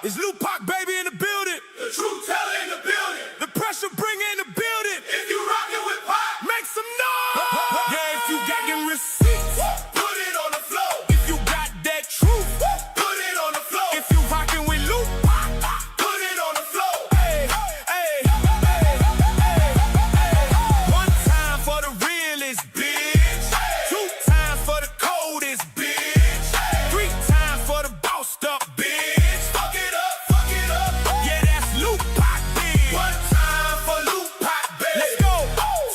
It's Lupac, baby, in the building. The truth teller in the building. The pressure bringer in the building. If you rockin' with Pac, Make some noise. Yeah, if you got them receipts, put it on the floor. if you got that truth, Put it on the floor. if you rockin' with Lupac, Put it on the floor. hey, hey, hey, hey, hey. One time for the realest, bitch. Two times for the coldest, bitch. Three times for the bossed up, bitch. Fuck it up, fuck it up. Yeah, that's Lupac, bitch. One time for Lupac, baby. Let's go.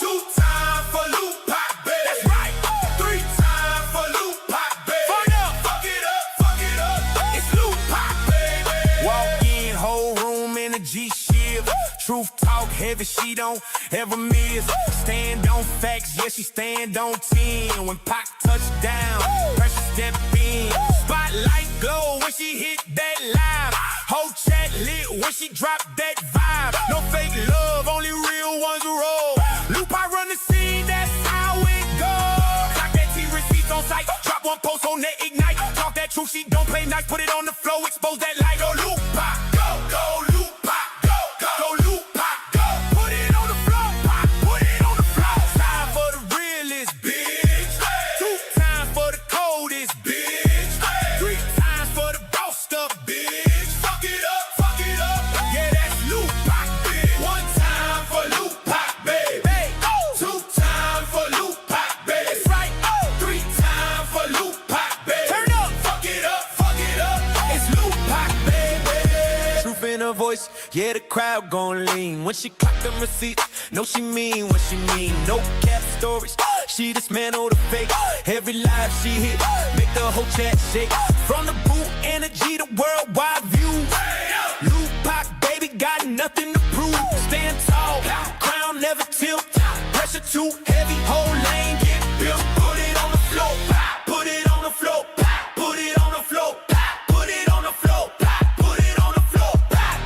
Two times for Lupac, baby. That's right. Three times for Lupac, baby. Fire up. Fuck it up, fuck it up. It's Lupac, Baby. walk in, whole room in a G-shift. Truth talk heavy, she don't ever miss. Stand on facts, yeah, she stand on 10. When Pac touch down, pressure step in. Spotlight glow when she hit that live. Whole chat lit when she drop that vibe. No fake love, only real ones roll. Lupac run the scene, that's how it goes. Clock that T receipts on sight. Drop one post on that ignite. Talk that truth, she don't play nice. Put it on the floor, expose that light. Go Lupac, Go, go, Lupac, go, go. go Lupac, go. Put it on the floor, Pac, put it on the floor. Time for the realest, Bitch, two times for the coldest, bitch, three times for the bossed up, bitch. Fuck it up, fuck it up. yeah, that's Lupac, Bitch. One time for Lupac, baby. hey, Two times for Lupac, baby. that's right, Three times for Lupac, baby. turn up, Fuck it up, fuck it up. it's Lupac, baby. Truth in her voice, yeah, the crowd gon' lean. When she clock them receipts, know she mean what she mean. No cap stories, she dismantle the fake. Every live she hit, make the whole chat shake. From the boot energy to worldwide view. Lupac, baby, got nothing to prove. Stand tall, crown never tilt. Pressure too heavy, whole lane get built. Put it on the floor, put it on the floor, put it on the floor, put it on the floor, put it on the floor.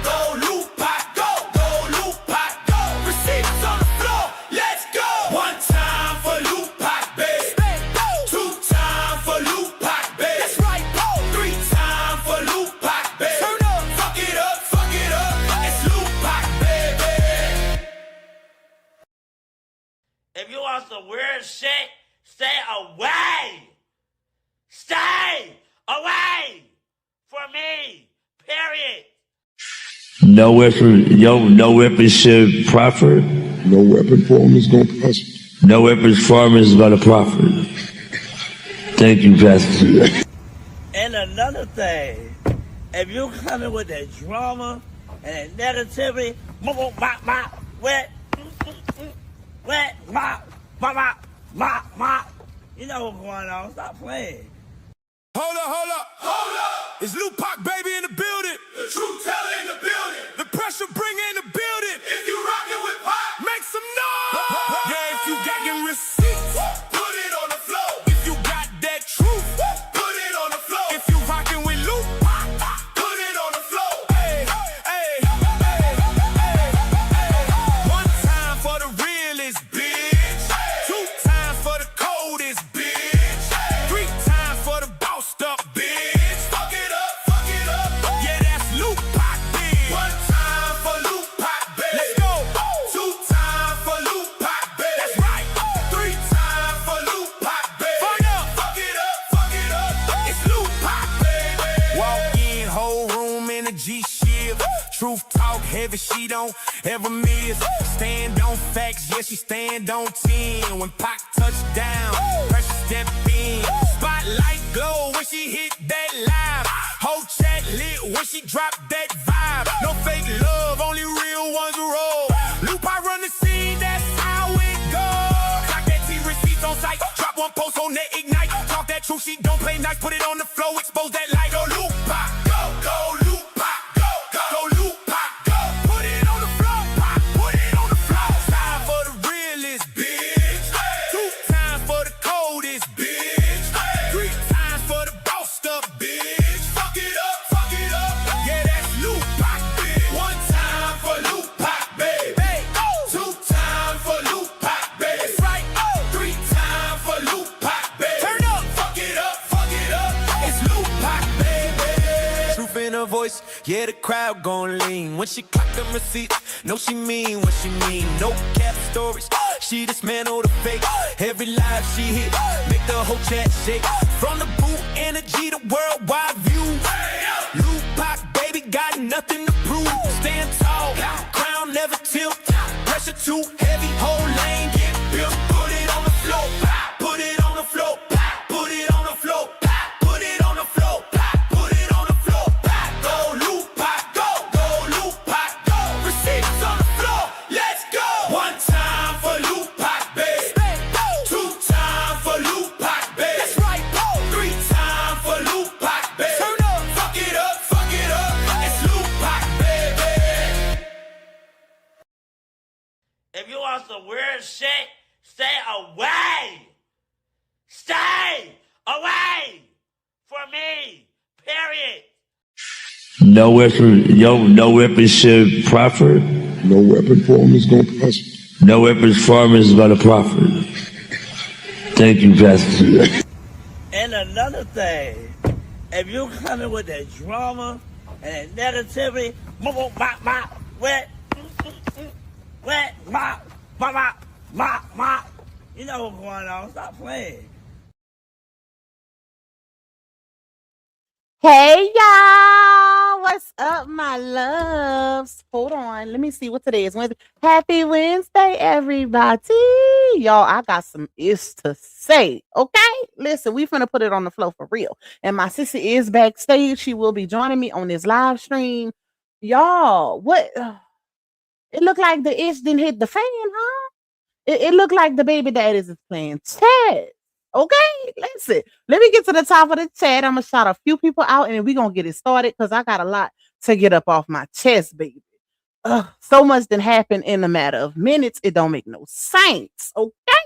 Go Lupac, go, go Lupac, go. Receipts on the floor, let's go. One time for Lupac, baby. Two times for Lupac, baby. That's right, Three times for Lupac, baby. turn up. Fuck it up, fuck it up. It's Lupac, baby. If you want some weird shit, stay away. Stay away from me. Period. No weapon should profit. No weapon form is going to prosper. No weapons farm is gonna profit. Thank you, Pastor. And another thing, if you coming with that drama and that negativity, wet, you know what's going on. Stop playing. Hold up, hold up. Hold up. It's Lupac, baby, in the building. The truth teller in the building. The pressure bringer in the building. If you rockin' with Pac, Make some noise. Yeah, if you got them receipts, put it on the floor. if you got that truth, Put it on the floor. if you rockin' with Lupac, Put it on the floor. hey, hey, hey, hey, hey. One time for the realest, Bitch, two times for the coldest, bitch, three times for the bossed up, bitch. Fuck it up, fuck it up. yeah, that's Lupac, bitch. One time for Lupac, baby. Let's go. Two times for Lupac, baby. That's right. Three times for Lupac, baby. Fire up. Fuck it up, fuck it up. It's Lupac, Baby. walk in, whole room in a G-shift. Truth talk heavy, she don't ever miss. Stand on facts, yeah, she stand on 10. When Pac touch down, pressure step in. Spotlight glow when she hit that live. Whole chat lit when she drop that vibe. No fake love, only real ones roll. Lupac run the scene, that's how it goes. Clock that T receipts on sight. Drop one post on that ignite. Talk that truth, she don't play nice. Put it on the floor, expose that light. Go Lupac, Go, go Lupac, go, go. go Lupac, go. Put it on the floor, Pac, put it on the floor. Time for the realest, Bitch, two times for the coldest, bitch, three times for the bossed up, bitch. Fuck it up, fuck it up. yeah, that's Lupac, Bitch. One time for Lupac, baby. hey, Two times for Lupac, baby. that's right, Three times for Lupac, baby. turn up, Fuck it up, fuck it up. it's Lupac, baby. her voice, yeah, the crowd gon' lean. When she clock them receipts, know she mean what she mean. No cap stories, she dismantle the fake. Every live she hit, make the whole chat shake. From the boot energy to worldwide view. Lupac, baby, got nothing to prove. Stand tall, crown never tilt. Pressure too heavy, whole lane get built. Put it on the floor, put it on the floor, put it on the floor, put it on the floor, put it on the floor. Go Lupac, go Lupac, go. Receipts on the floor, let's go. One time for Lupac, babe. Two time for Lupac, babe. That's right, go. Three time for Lupac, babe. Turn up, fuck it up, it's Lupac, baby. If you want some weird shit, stay away. Stay away from me. Period. No weapon should profit. No weapon form is going to prosper. No weapons form is gonna profit. Thank you, Pastor. And another thing, if you coming with that drama and that negativity, wet, you know what's going on. Stop playing. Hey y'all, what's up, my loves? Hold on, let me see what today is. Wednesday. Happy Wednesday, everybody. Y'all, I got some is to say, okay? Listen, we finna put it on the floor for real. And my sister is backstage. She will be joining me on this live stream. Y'all, what? It looked like the ish didn't hit the fan, huh? It looked like the baby daddies is playing chess. Okay, listen. Let me get to the top of the chat. I'm gonna shout a few people out, and then we're gonna get it started because I got a lot to get up off my chest, baby. So much done happened in a matter of minutes. It don't make no sense. Okay.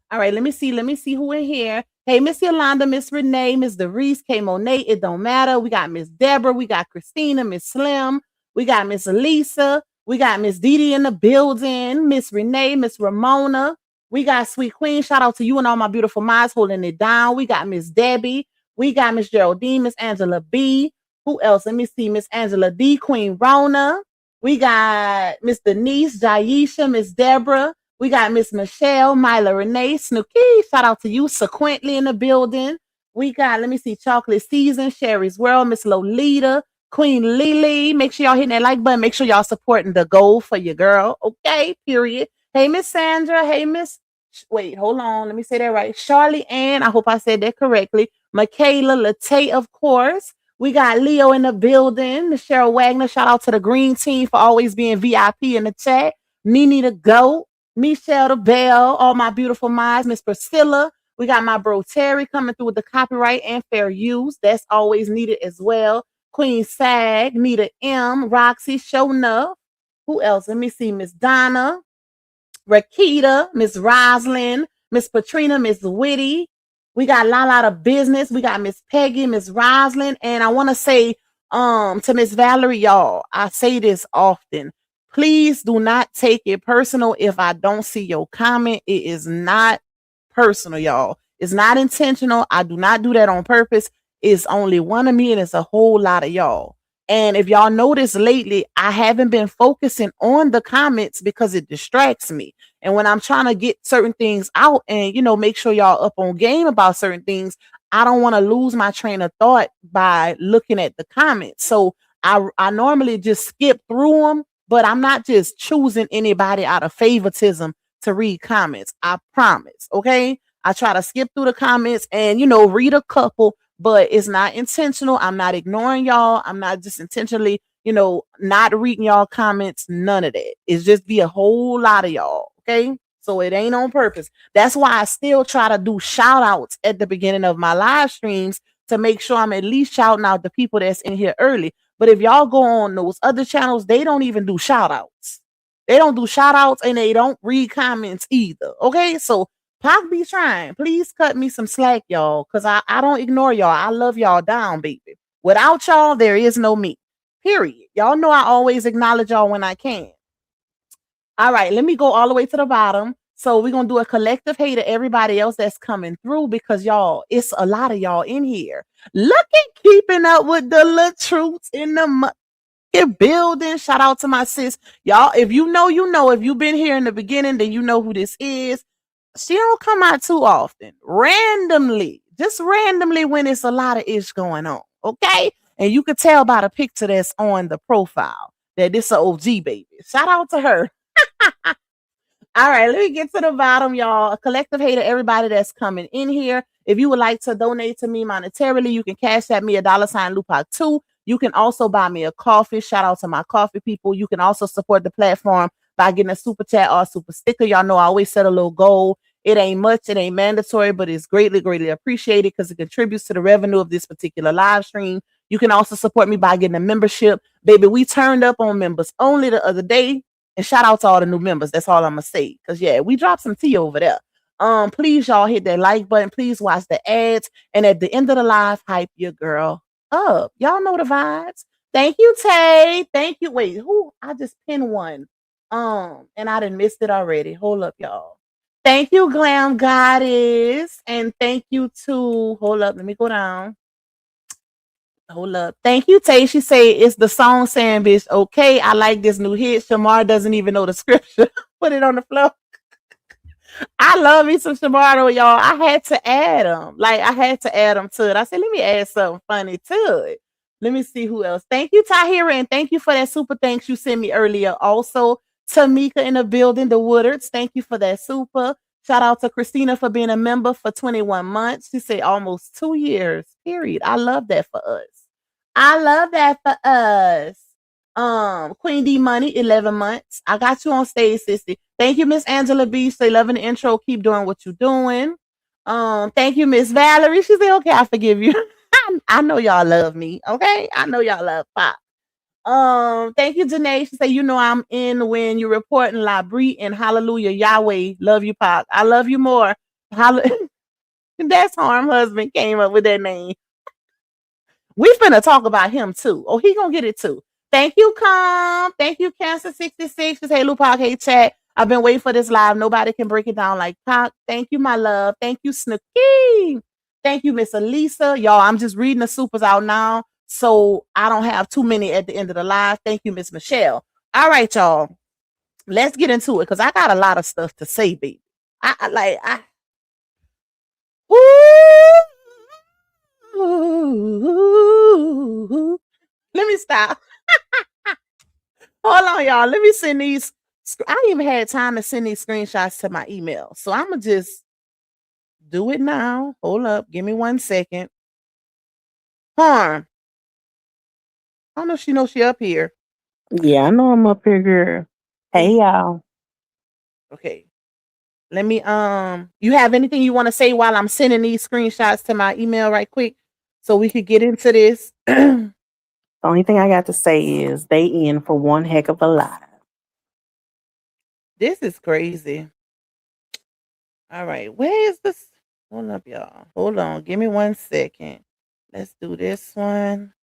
All right, let me see who in here. Hey, Miss Yolanda, Miss Renee, Miss DeReese, K Monet. It don't matter. We got Miss Deborah, we got Christina, Miss Slim, we got Miss Lisa, we got Miss Didi in the building, Miss Renee, Miss Ramona. We got Sweet Queen. Shout out to you and all my beautiful minds holding it down. We got Miss Debbie. We got Miss Geraldine, Miss Angela B. Who else? Let me see. Miss Angela D. Queen Rona. We got Miss Denise, Jaisha, Miss Deborah. We got Miss Michelle, Myla Renee, Snooky. Shout out to you. Sequently in the building. We got, let me see, Chocolate Season, Sherry's World, Miss Lolita, Queen Lily. Make sure y'all hitting that like button. Make sure y'all supporting the goal for your girl. Okay, period. Hey, Miss Sandra. Hey, Miss... Wait, hold on. Let me say that right. Charlie Ann. I hope I said that correctly. Michaela Latte, of course. We got Leo in the building. Cheryl Wagner. Shout out to the green team for always being VIP in the chat. Nene the GOAT. Michelle the Bell. All my beautiful minds. Miss Priscilla. We got my bro Terry coming through with the copyright and fair use. That's always needed as well. Queen Sag. Nita M. Roxy. Show Enough. Who else? Let me see. Miss Donna. Rakita, Miss Roslyn, Miss Patrina, Miss Witty. We got Lala of Business. We got Miss Peggy, Miss Roslyn. And I want to say to Miss Valerie, y'all, I say this often. Please do not take it personal if I don't see your comment. It is not personal, y'all. It's not intentional. I do not do that on purpose. It's only one of me and it's a whole lot of y'all. And if y'all notice lately, I haven't been focusing on the comments because it distracts me. And when I'm trying to get certain things out and, make sure y'all up on game about certain things, I don't want to lose my train of thought by looking at the comments. So I normally just skip through them, but I'm not just choosing anybody out of favoritism to read comments. I promise. Okay. I try to skip through the comments and, read a couple. But it's not intentional. I'm not ignoring y'all. I'm not just intentionally, not reading y'all comments. None of that. It's just be a whole lot of y'all. Okay. So it ain't on purpose. That's why I still try to do shout outs at the beginning of my live streams to make sure I'm at least shouting out the people that's in here early. But if y'all go on those other channels, they don't even do shout outs. They don't do shout outs and they don't read comments either. Okay. So Pac be trying. Please cut me some slack, y'all, because I don't ignore y'all. I love y'all down, baby. Without y'all, there is no me. Period. Y'all know I always acknowledge y'all when I can. All right, let me go all the way to the bottom. So we're gonna do a collective hate to everybody else that's coming through because y'all, it's a lot of y'all in here. Look at keeping up with the LaTruths in the building. Shout out to my sis. Y'all, if you know, you know. If you've been here in the beginning, then you know who this is. She don't come out too often. Randomly. Just randomly when it's a lot of ish going on. Okay? And you could tell by the picture that's on the profile that this a OG baby. Shout out to her. All right, let me get to the bottom, y'all. A collective hate to everybody that's coming in here. If you would like to donate to me monetarily, you can cash at me $Lupac2. You can also buy me a coffee. Shout out to my coffee people. You can also support the platform by getting a super chat or a super sticker. Y'all know I always set a little goal. It ain't much, it ain't mandatory, but it's greatly, greatly appreciated because it contributes to the revenue of this particular live stream. You can also support me by getting a membership. Baby, we turned up on members only the other day. And shout out to all the new members. That's all I'm gonna say. Cause yeah, we dropped some tea over there. Please y'all hit that like button. Please watch the ads. And at the end of the live, hype your girl up. Y'all know the vibes. Thank you, Tay. Thank you. Wait, who? I just pinned one. And I done missed it already. Hold up, y'all. Thank you, Glam Goddess. And thank you to hold up. Let me go down. Hold up. Thank you, Tay. She say it's the song saying, bitch, okay, I like this new hit. Shamar doesn't even know the scripture. Put it on the floor. I love me some Shamar, though, y'all. I had to add them. Like, I had to add them to it. I said, let me add something funny to it. Let me see who else. Thank you, Tahira, and thank you for that super thanks you sent me earlier. Also, Tamika in the building, the Woodards. Thank you for that super. Shout out to Christina for being a member for 21 months. She said almost 2 years, period. I love that for us. I love that for us. Queen D Money, 11 months. I got you on stage, sissy. Thank you, Miss Angela B. Say loving the intro. Keep doing what you're doing. Thank you, Miss Valerie. She said, okay, I forgive you. I know y'all love me. Okay. I know y'all love Pop. Thank you, Janell. She said, you know I'm in when you're reporting La Brie and Hallelujah Yahweh. Love you, Pop. I love you more. That's Harm husband came up with that name. We finna talk about him too. Oh, he gonna get it too. Thank you, Thank you, Cancer66. Just hey, Lupac, hey, chat. I've been waiting for this live. Nobody can break it down like Pac. Thank you, my love. Thank you, Snooky. Thank you, Miss Elisa. Y'all, I'm just reading the supers out now, so I don't have too many at the end of the live. Thank you, Miss Michelle. All right, y'all. Let's get into it because I got a lot of stuff to say, baby. Let me stop. Hold on, y'all. Let me send these. I ain't even had time to send these screenshots to my email. So I'm going to just do it now. Hold up. Give me 1 second. Harm. I don't know if she knows she up here. Yeah, I know I'm up here, girl. Hey, y'all. Okay. Let me, you have anything you want to say while I'm sending these screenshots to my email right quick so we could get into this? The only thing I got to say is they in for one heck of a lie. This is crazy. All right. Where is this? Hold up, y'all. Hold on. Give me 1 second. Let's do this one.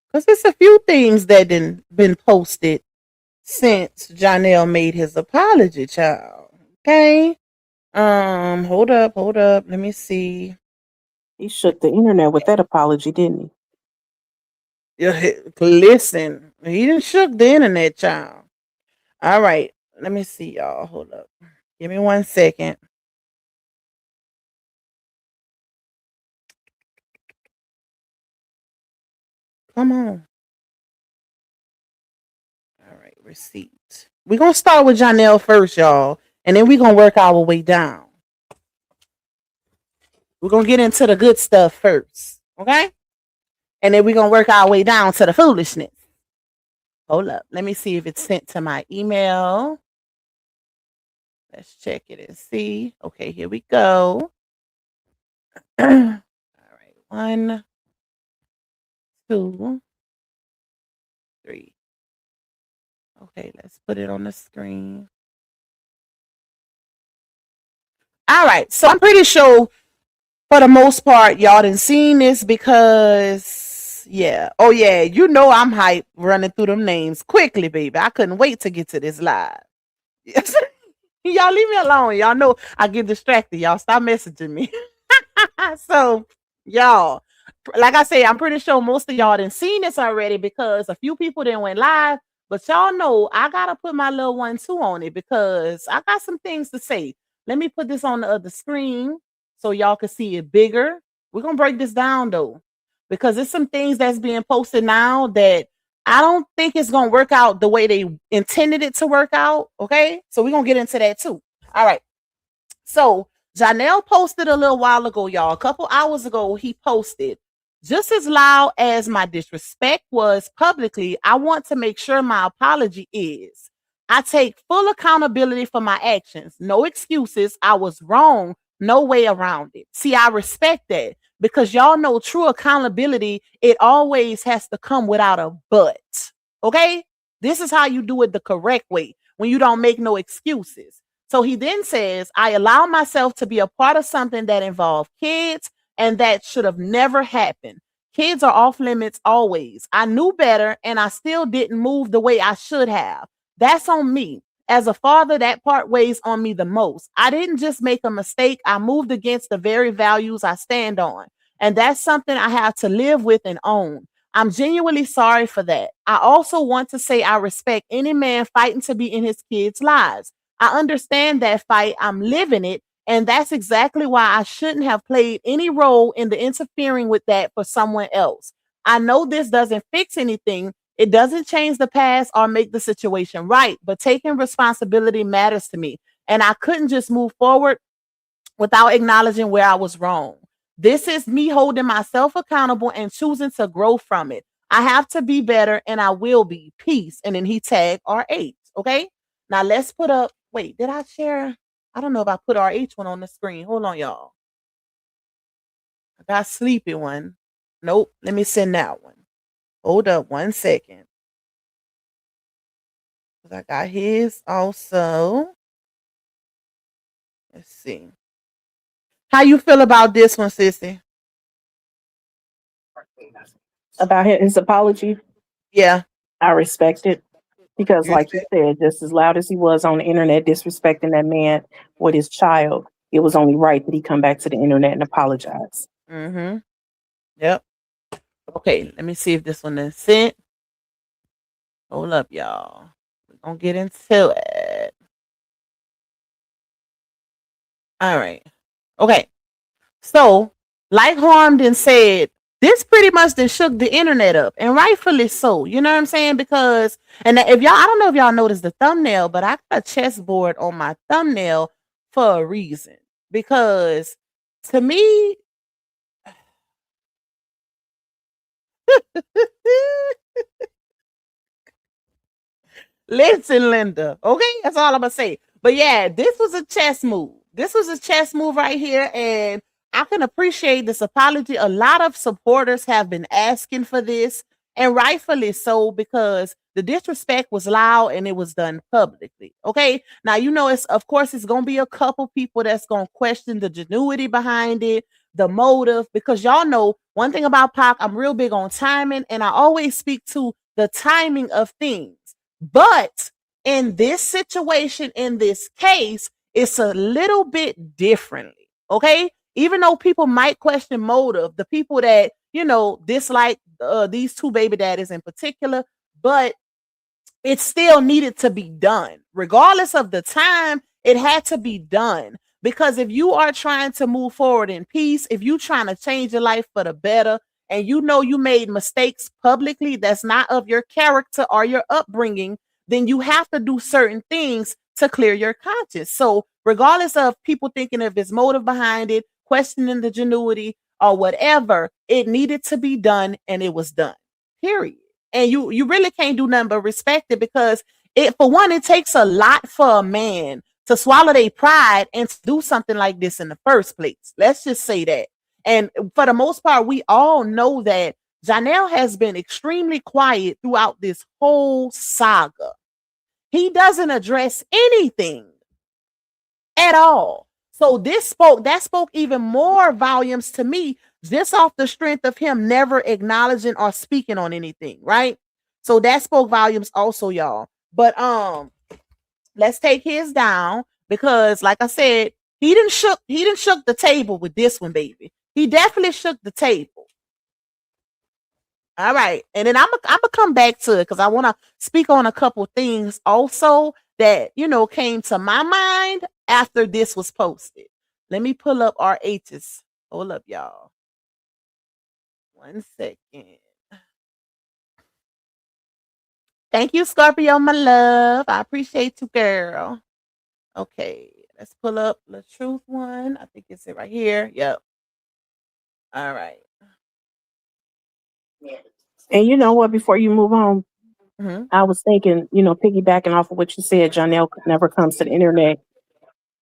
Because there's a few things that been posted since Janell made his apology, child. Okay. Hold up. Let me see. He shook the internet with that apology, didn't he? Yeah, listen, he done shook the internet, child. All right. Let me see, y'all. Hold up. Give me 1 second. Come on. All right, receipt. We're going to start with Janell first, y'all. And then we're going to work our way down. We're going to get into the good stuff first. Okay? And then we're going to work our way down to the foolishness. Hold up. Let me see if it's sent to my email. Let's check it and see. Okay, here we go. All right. 1, 2, 3. Okay, let's put it on the screen. All right. So I'm pretty sure for the most part, y'all done seen this because, yeah. Oh, yeah. You know I'm hype running through them names quickly, baby. I couldn't wait to get to this live. Yes. Y'all leave me alone. Y'all know I get distracted. Y'all stop messaging me. So, y'all, like I say, I'm pretty sure most of y'all done seen this already because a few people didn't went live. But y'all know I gotta put my little 1-2 on it because I got some things to say. Let me put this on the other screen so y'all can see it bigger. We're gonna break this down though, because there's some things that's being posted now that I don't think it's gonna work out the way they intended it to work out. Okay, so we're gonna get into that too. All right. So Janell posted a little while ago, y'all. A couple hours ago, he posted, just as loud as my disrespect was publicly, I want to make sure my apology is. I take full accountability for my actions. No excuses. I was wrong. No way around it. See, I respect that because y'all know true accountability, it always has to come without a but. Okay? This is how you do it the correct way when you don't make no excuses. So he then says, I allow myself to be a part of something that involved kids and that should have never happened. Kids are off limits always. I knew better and I still didn't move the way I should have. That's on me. As a father, that part weighs on me the most. I didn't just make a mistake. I moved against the very values I stand on. And that's something I have to live with and own. I'm genuinely sorry for that. I also want to say I respect any man fighting to be in his kids' lives. I understand that fight. I'm living it. And that's exactly why I shouldn't have played any role in the interfering with that for someone else. I know this doesn't fix anything. It doesn't change the past or make the situation right, but taking responsibility matters to me. And I couldn't just move forward without acknowledging where I was wrong. This is me holding myself accountable and choosing to grow from it. I have to be better and I will be. Peace. And then he tagged RH. Okay. Now let's put up. Wait, did I share? I don't know if I put RH one on the screen. Hold on, y'all. I got sleepy one. Nope. Let me send that one. Hold up 1 second. I got his also. Let's see. How you feel about this one, sissy? About his apology, Yeah. I respect it because, You like you said, just as loud as he was on the internet disrespecting that man with his child, it was only right that he come back to the internet and apologize. Mm-hmm. Yep. Okay, let me see if this one is sent. Hold up, y'all. We're gonna get into it. All right. Okay. So, like Harmed and said, this pretty much then shook the internet up, and rightfully so. You know what I'm saying? Because, and if y'all, I don't know if y'all noticed the thumbnail, but I got a chessboard on my thumbnail for a reason. Because to me, listen, Linda. Okay, that's all I'm gonna say. But yeah, this was a chess move. This was a chess move right here, and I can appreciate this apology. A lot of supporters have been asking for this, and rightfully so, because the disrespect was loud and it was done publicly. Okay, now you know it's of course it's gonna be a couple people that's gonna question the genuity behind it, the motive, because y'all know one thing about Pac, I'm real big on timing, and I always speak to the timing of things. But in this situation, in this case, it's a little bit differently. Okay. Even though people might question motive, the people that, you know, dislike these two baby daddies in particular, but it still needed to be done. Regardless of the time, it had to be done. Because if you are trying to move forward in peace, if you're trying to change your life for the better, and you know you made mistakes publicly that's not of your character or your upbringing, then you have to do certain things to clear your conscience. So, regardless of people thinking of his motive behind it, questioning the genuity or whatever, it needed to be done and it was done. Period. And you really can't do nothing but respect it because it, for one, it takes a lot for a man to swallow their pride and to do something like this in the first place. Let's just say that. And for the most part, we all know that Janell has been extremely quiet throughout this whole saga. He doesn't address anything at all. So that spoke even more volumes to me, just off the strength of him never acknowledging or speaking on anything, right? So that spoke volumes also, y'all. But Let's take his down because, like I said, he didn't shook the table with this one, baby. He definitely shook the table. All right, and then I'm gonna come back to it because I want to speak on a couple things also that came to my mind after this was posted. Let me pull up our H's. Hold up, y'all. 1 second. Thank you, Scorpio, my love. I appreciate you, girl. Okay, let's pull up the truth one. I think it's it right here. Yep. All right. And you know what? Before you move on, Mhm. I was thinking, piggybacking off of what you said, Johnell never comes to the internet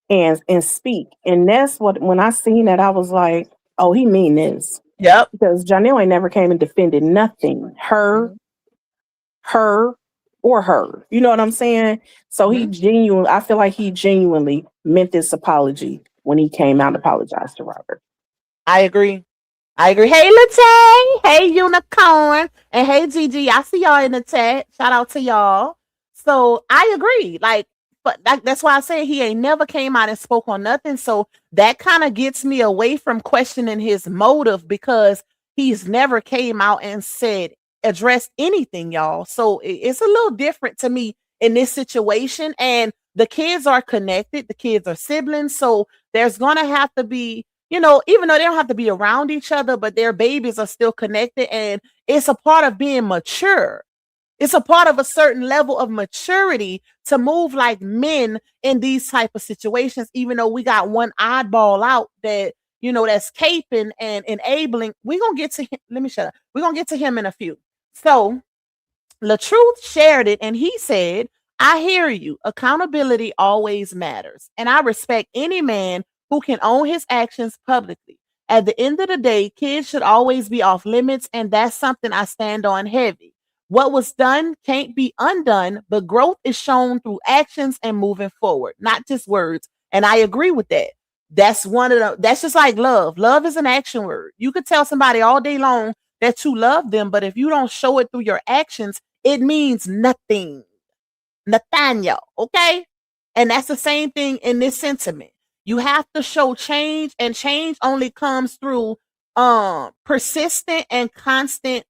and speak. And that's what, when I seen that, I was like, oh, he mean this. Yep. Because Johnell ain't never came and defended nothing. Her, or her. You know what I'm saying? So I feel like he genuinely meant this apology when he came out and apologized to Robert. I agree. Hey, Late. Hey, Unicorn. And hey, Gigi. I see y'all in the chat. Shout out to y'all. So I agree. But that's why I say he ain't never came out and spoke on nothing. So that kind of gets me away from questioning his motive because he's never came out and addressed anything, y'all. So it's a little different to me in this situation. And the kids are connected. The kids are siblings. So there's going to have to be, even though they don't have to be around each other, but their babies are still connected. And it's a part of being mature. It's a part of a certain level of maturity to move like men in these type of situations, even though we got one oddball out that, that's caping and enabling. We're going to get to him. Let me shut up. We're going to get to him in a few. So LaTruth shared it and he said, I hear you. Accountability always matters. And I respect any man who can own his actions publicly. At the end of the day, kids should always be off limits. And that's something I stand on heavy. What was done can't be undone, but growth is shown through actions and moving forward, not just words. And I agree with that. That's just like love. Love is an action word. You could tell somebody all day long that you love them, but if you don't show it through your actions, it means nothing. Nathaniel, okay? And that's the same thing in this sentiment. You have to show change, and change only comes through persistent and constant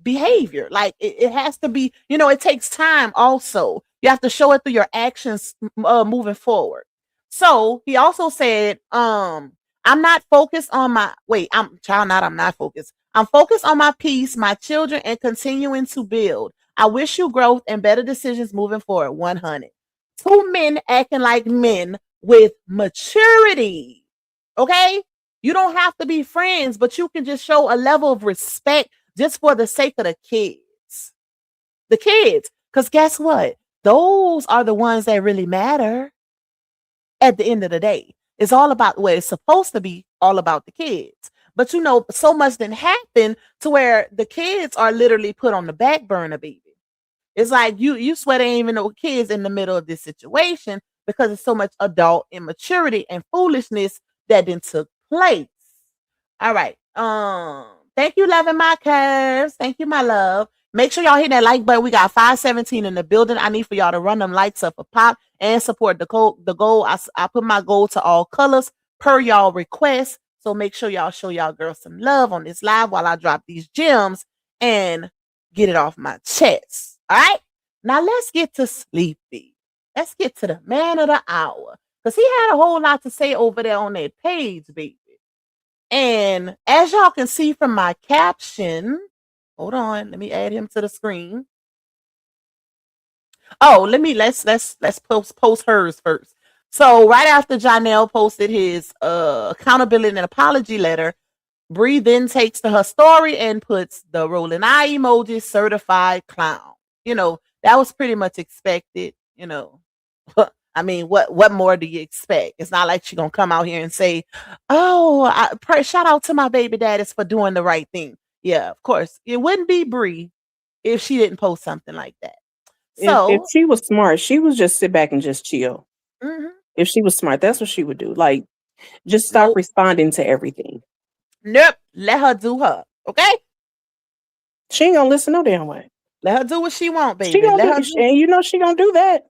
behavior. Like it has to be, it takes time also. You have to show it through your actions moving forward. So he also said, I'm not focused on I'm not focused. I'm focused on my peace, my children, and continuing to build. I wish you growth and better decisions moving forward. 100. Two men acting like men with maturity. Okay? You don't have to be friends, but you can just show a level of respect just for the sake of the kids. The kids. Because guess what? Those are the ones that really matter at the end of the day. It's all about what it's supposed to be, all about the kids. But so much didn't happen to where the kids are literally put on the back burner, baby. It's like you swear there ain't even no kids in the middle of this situation because it's so much adult immaturity and foolishness that then took place. All right. Thank you, loving my curves. Thank you, my love. Make sure y'all hit that like button. We got 517 in the building. I need for y'all to run them lights up a pop and support the goal. I put my goal to all colors per y'all request. So make sure y'all show y'all girls some love on this live while I drop these gems and get it off my chest. All right. Now let's get to Sleepy. Let's get to the man of the hour. Because he had a whole lot to say over there on that page, baby. And as y'all can see from my caption, hold on, let me add him to the screen. Oh, let's post hers first. So right after Janell posted his accountability and apology letter, Bree then takes to her story and puts the rolling eye emoji, certified clown. That was pretty much expected. I mean, what more do you expect? It's not like she's gonna come out here and say, "Oh, shout out to my baby daddies for doing the right thing." Yeah, of course, it wouldn't be Bree if she didn't post something like that. So, if she was smart, she would just sit back and just chill. Mm-hmm. If she was smart, that's what she would do. Like, just stop responding to everything. Nope, let her do her. Okay, she ain't gonna listen no damn way. Let her do what she want, baby. She gonna do, and she gonna do that.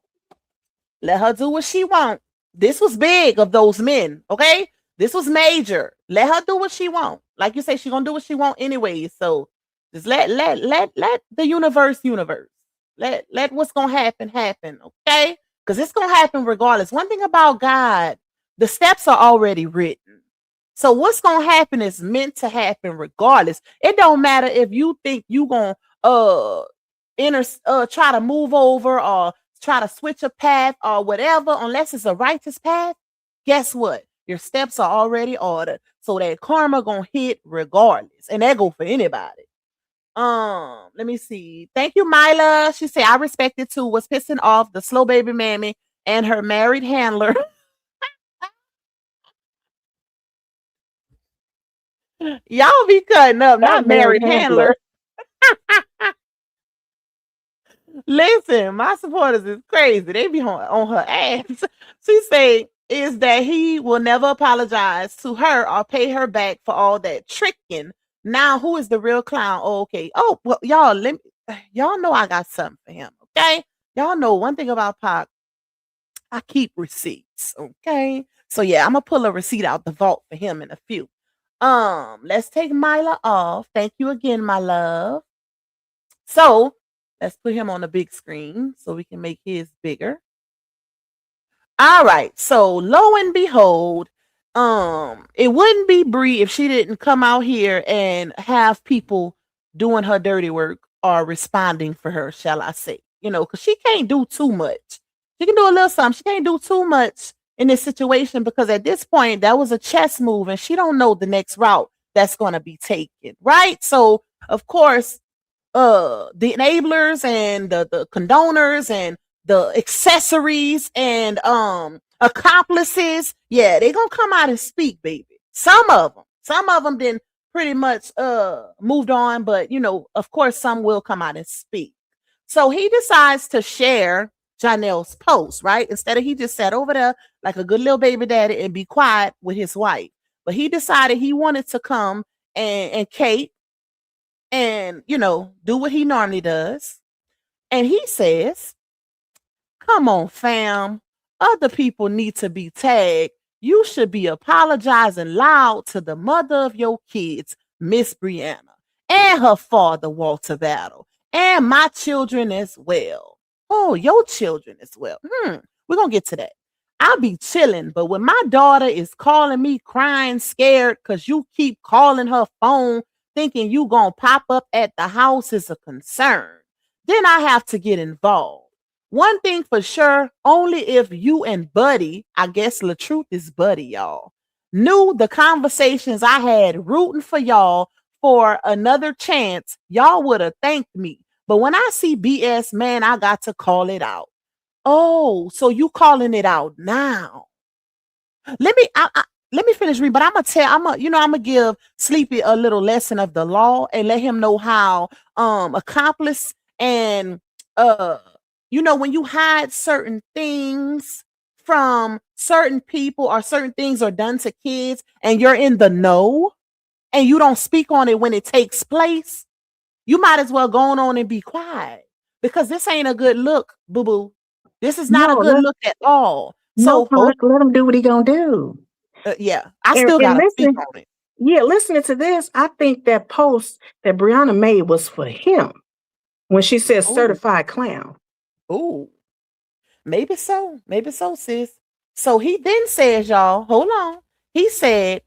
Let her do what she want. This was big of those men, okay? This was major. Let her do what she want. Like you say, she gonna do what she want anyway. So just let the universe. Let what's gonna happen happen, okay? Because it's gonna happen regardless. One thing about God, the steps are already written. So what's gonna happen is meant to happen regardless. It don't matter if you think you gonna try to move over or try to switch a path or whatever, unless it's a righteous path. Guess what? Your steps are already ordered. So that karma gonna hit regardless. And that go for anybody. Let me see. Thank you, Mila. She said, I respect it too. Was pissing off the slow baby mammy and her married handler. Y'all be cutting up, not married handler. Listen, my supporters is crazy. They be on her ass. She say is that he will never apologize to her or pay her back for all that tricking. Now, who is the real clown? Oh, okay. Oh, well, y'all know I got something for him. Okay, y'all know one thing about Pac. I keep receipts. Okay, so yeah, I'm gonna pull a receipt out the vault for him in a few. Let's take Mila off. Thank you again, my love. So let's put him on the big screen so we can make his bigger. All right. So lo and behold, it wouldn't be Bree if she didn't come out here and have people doing her dirty work or responding for her, shall I say? Because she can't do too much. She can do a little something. She can't do too much in this situation because at this point that was a chess move and she don't know the next route that's going to be taken, right? So of course the enablers and the condoners and the accessories and accomplices, yeah, they gonna come out and speak, baby. Some of them been pretty much moved on, but of course some will come out and speak. So he decides to share Janell's post, right? Instead of he just sat over there like a good little baby daddy and be quiet with his wife. But he decided he wanted to come and Kate and, do what he normally does. And he says, come on, fam. Other people need to be tagged. You should be apologizing loud to the mother of your kids, Miss Brianna, and her father, Walter Battle, and my children as well. Oh, your children as well. We're going to get to that. I'll be chilling, but when my daughter is calling me crying, scared because you keep calling her phone, thinking you going to pop up at the house is a concern, then I have to get involved. One thing for sure, only if you and Buddy, I guess LaTruth is Buddy, y'all, knew the conversations I had rooting for y'all for another chance, y'all would have thanked me. But when I see BS, man, I got to call it out. Oh, so you calling it out now? Let me finish reading, but I'm gonna give Sleepy a little lesson of the law and let him know how accomplice and when you hide certain things from certain people or certain things are done to kids and you're in the know and you don't speak on it when it takes place, you might as well go on and be quiet because this ain't a good look, boo-boo. This is not a good look at all. So let him do what he gonna do. Yeah, I still gotta speak on it. Yeah, listening to this, I think that post that Brianna made was for him when she says certified clown. Oh, maybe so, sis. So he then says, y'all, hold on. He said,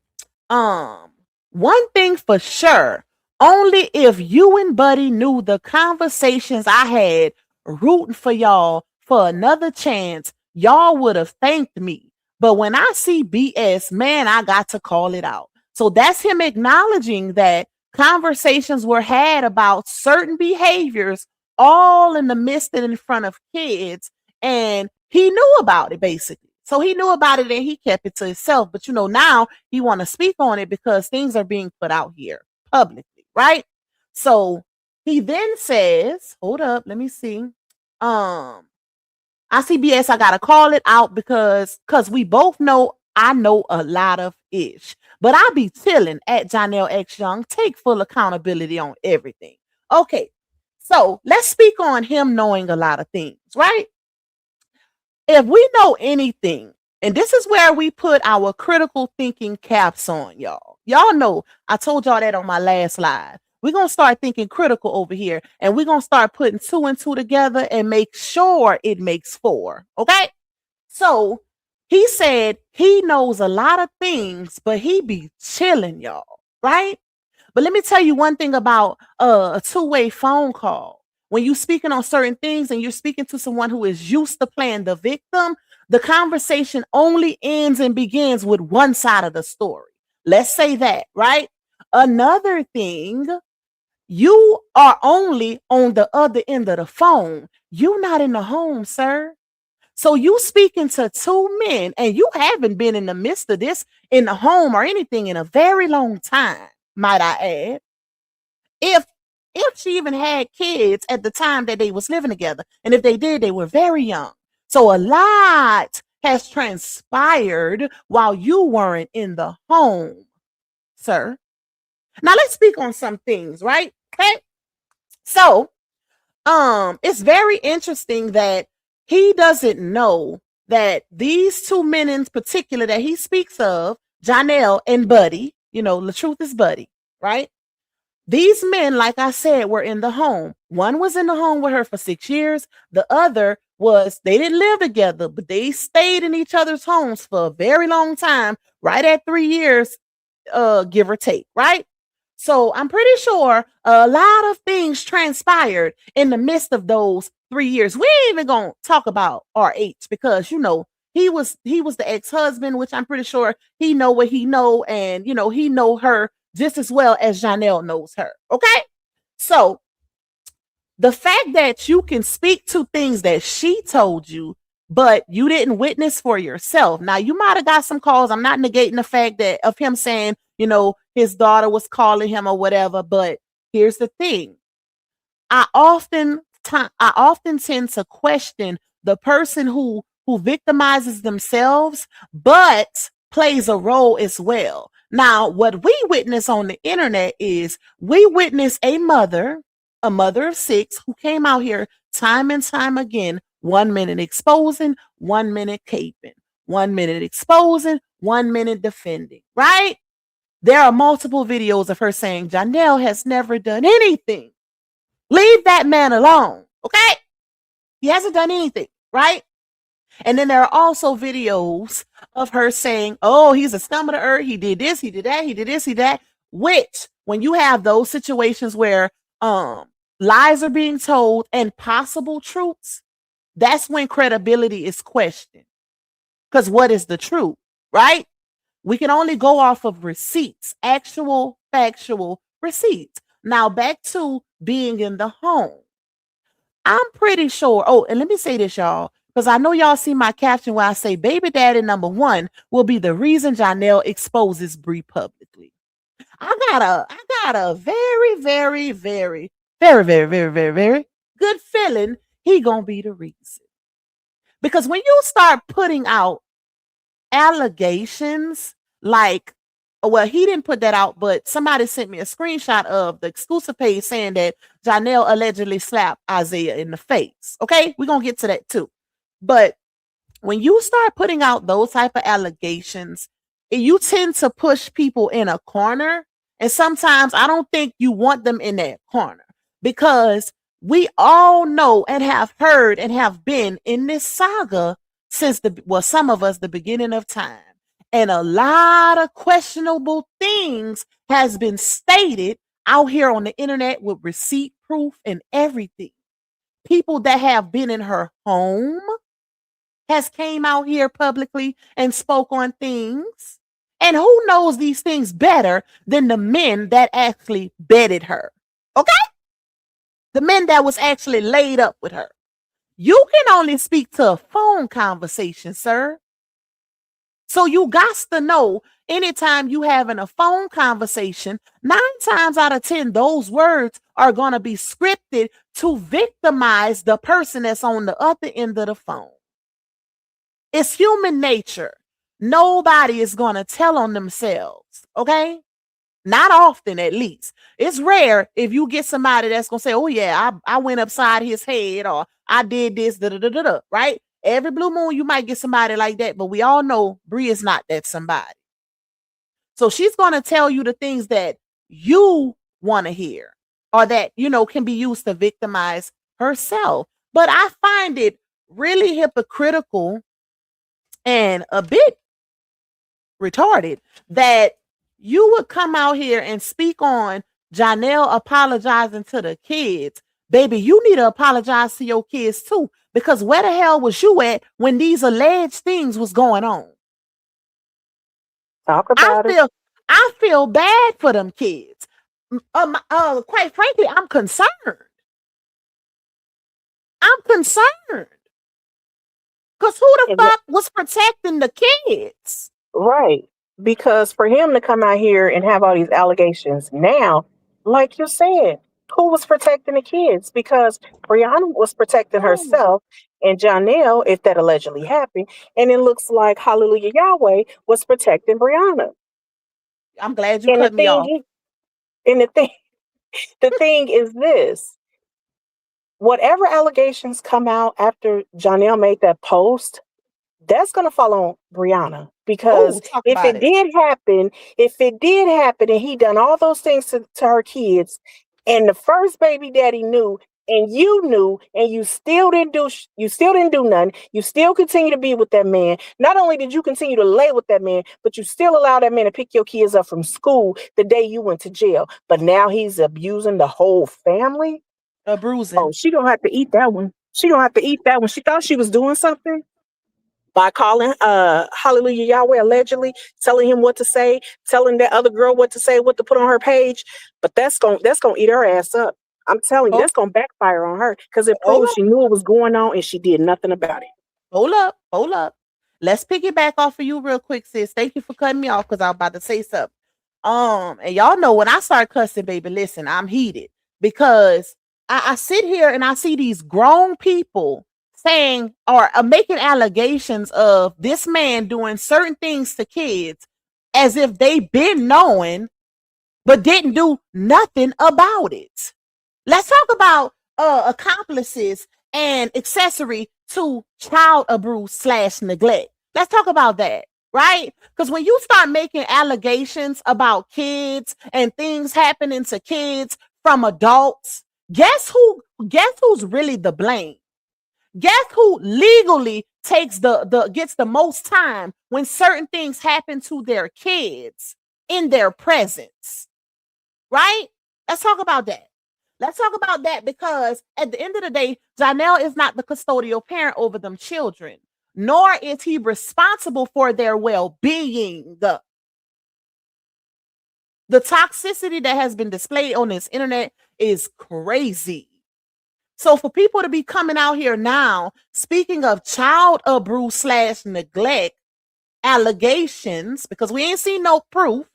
one thing for sure, only if you and Buddy knew the conversations I had rooting for y'all for another chance, y'all would have thanked me. But when I see BS, man, I got to call it out. So that's him acknowledging that conversations were had about certain behaviors all in the midst and in front of kids. And he knew about it, basically. So he knew about it and he kept it to himself. But, now he want to speak on it because things are being put out here publicly, right? So he then says, hold up, let me see. ICBS, I got to call it out because we both know I know a lot of ish. But I be chilling at Janell X Young. Take full accountability on everything. Okay. So let's speak on him knowing a lot of things, right? if we know anything, and this is where we put our critical thinking caps on, y'all. Y'all know I told y'all that on my last live. We're going to start thinking critical over here, and we're going to start putting 2 and 2 together and make sure it makes 4. Okay? So he said he knows a lot of things, but he be chilling, y'all. Right? But let me tell you one thing about a two-way phone call. When you're speaking on certain things and you're speaking to someone who is used to playing the victim, the conversation only ends and begins with one side of the story. Let's say that, right? Another thing, you are only on the other end of the phone. You're not in the home, sir. So you speaking to 2 men and you haven't been in the midst of this in the home or anything in a very long time, might I add. If she even had kids at the time that they was living together, and if they did, they were very young. So a lot has transpired while you weren't in the home, sir. Now let's speak on some things, right? Okay. So, it's very interesting that he doesn't know that these 2 men in particular that he speaks of, Janell and Buddy, LaTruth is Buddy, right? These men, like I said, were in the home. One was in the home with her for 6 years. The other they didn't live together, but they stayed in each other's homes for a very long time, right at 3 years, give or take, right? So I'm pretty sure a lot of things transpired in the midst of those 3 years. We ain't even gonna talk about RH because he was the ex-husband, which I'm pretty sure he know what he know, and he know her just as well as Janell knows her. Okay, so the fact that you can speak to things that she told you, but you didn't witness for yourself. Now you might have got some calls. I'm not negating the fact that of him saying, his daughter was calling him or whatever. But here's the thing. I often tend to question the person who victimizes themselves, but plays a role as well. Now, what we witness on the internet is we witness a mother of 6 who came out here time and time again, 1 minute exposing, 1 minute caping, 1 minute exposing, 1 minute defending, right? There are multiple videos of her saying Janell has never done anything. Leave that man alone, okay? He hasn't done anything, right? And then there are also videos of her saying, oh, he's a scum of the earth. He did this, he did that, he did this, he did that. Which, when you have those situations where lies are being told and possible truths, that's when credibility is questioned. Because what is the truth, right? We can only go off of receipts, actual, factual receipts. Now, back to being in the home. I'm pretty sure. Oh, and let me say this, y'all, because I know y'all see my caption where I say baby daddy number 1 will be the reason Janell exposes Bree publicly. I got a very, very, very, very, very, very, very, very good feeling he gonna be the reason. Because when you start putting out allegations like, well, he didn't put that out, but somebody sent me a screenshot of the exclusive page saying that Janell allegedly slapped Isaiah in the face. Okay, we're gonna get to that too. But when you start putting out those type of allegations, you tend to push people in a corner. And sometimes I don't think you want them in that corner, because we all know and have heard and have been in this saga since some of us, the beginning of time. And a lot of questionable things has been stated out here on the internet with receipt proof and everything. People that have been in her home has came out here publicly and spoke on things. And who knows these things better than the men that actually bedded her? Okay? The men that was actually laid up with her. You can only speak to a phone conversation, sir. So you got to know, anytime you having a phone conversation, 9 times out of 10, those words are going to be scripted to victimize the person that's on the other end of the phone. It's human nature. Nobody is going to tell on themselves, okay? Not often, at least. It's rare if you get somebody that's going to say, oh, yeah, I went upside his head, or I did this, right? Every blue moon, you might get somebody like that, but we all know Bree is not that somebody. So she's going to tell you the things that you want to hear or that, can be used to victimize herself. But I find it really hypocritical and a bit retarded that you would come out here and speak on Janell apologizing to the kids. Baby, you need to apologize to your kids too, because where the hell was you at when these alleged things was going on? Talk about it. I feel bad for them kids. Quite frankly, I'm concerned. Because who the fuck was protecting the kids? Right. Because for him to come out here and have all these allegations now, like you said, who was protecting the kids? Because Brianna was protecting herself and Janell, if that allegedly happened, and it looks like Hallelujah Yahweh was protecting Brianna. I'm glad you cut me off. And the thing is this. Whatever allegations come out after Janell made that post, that's going to fall on Brianna. Because if it did happen and he done all those things to her kids, and the first baby daddy knew, and you knew, and you still didn't do nothing, you still continue to be with that man. Not only did you continue to lay with that man, but you still allow that man to pick your kids up from school the day you went to jail. But now he's abusing the whole family. Bruising. Oh, she gonna have to eat that one. She thought she was doing something by calling Hallelujah Yahweh, allegedly telling him what to say, telling that other girl what to say, what to put on her page. But that's gonna eat her ass up. I'm telling you, that's gonna backfire on her because it proves she knew what was going on and she did nothing about it. Hold up. Let's piggyback off of you real quick, sis. Thank you for cutting me off because I was about to say something. And y'all know when I start cussing, baby, listen, I'm heated because I sit here and I see these grown people saying or making allegations of this man doing certain things to kids as if they've been knowing but didn't do nothing about it. Let's talk about accomplices and accessory to child abuse / neglect. Let's talk about that, right? Because when you start making allegations about kids and things happening to kids from adults, guess who's really the blame? Guess who legally takes gets the most time when certain things happen to their kids in their presence? Right? Let's talk about that. Because at the end of the day, Janell is not the custodial parent over them children, nor is he responsible for their well-being. The toxicity that has been displayed on this internet is crazy. So for people to be coming out here now, speaking of child abuse / neglect allegations, because we ain't seen no proof,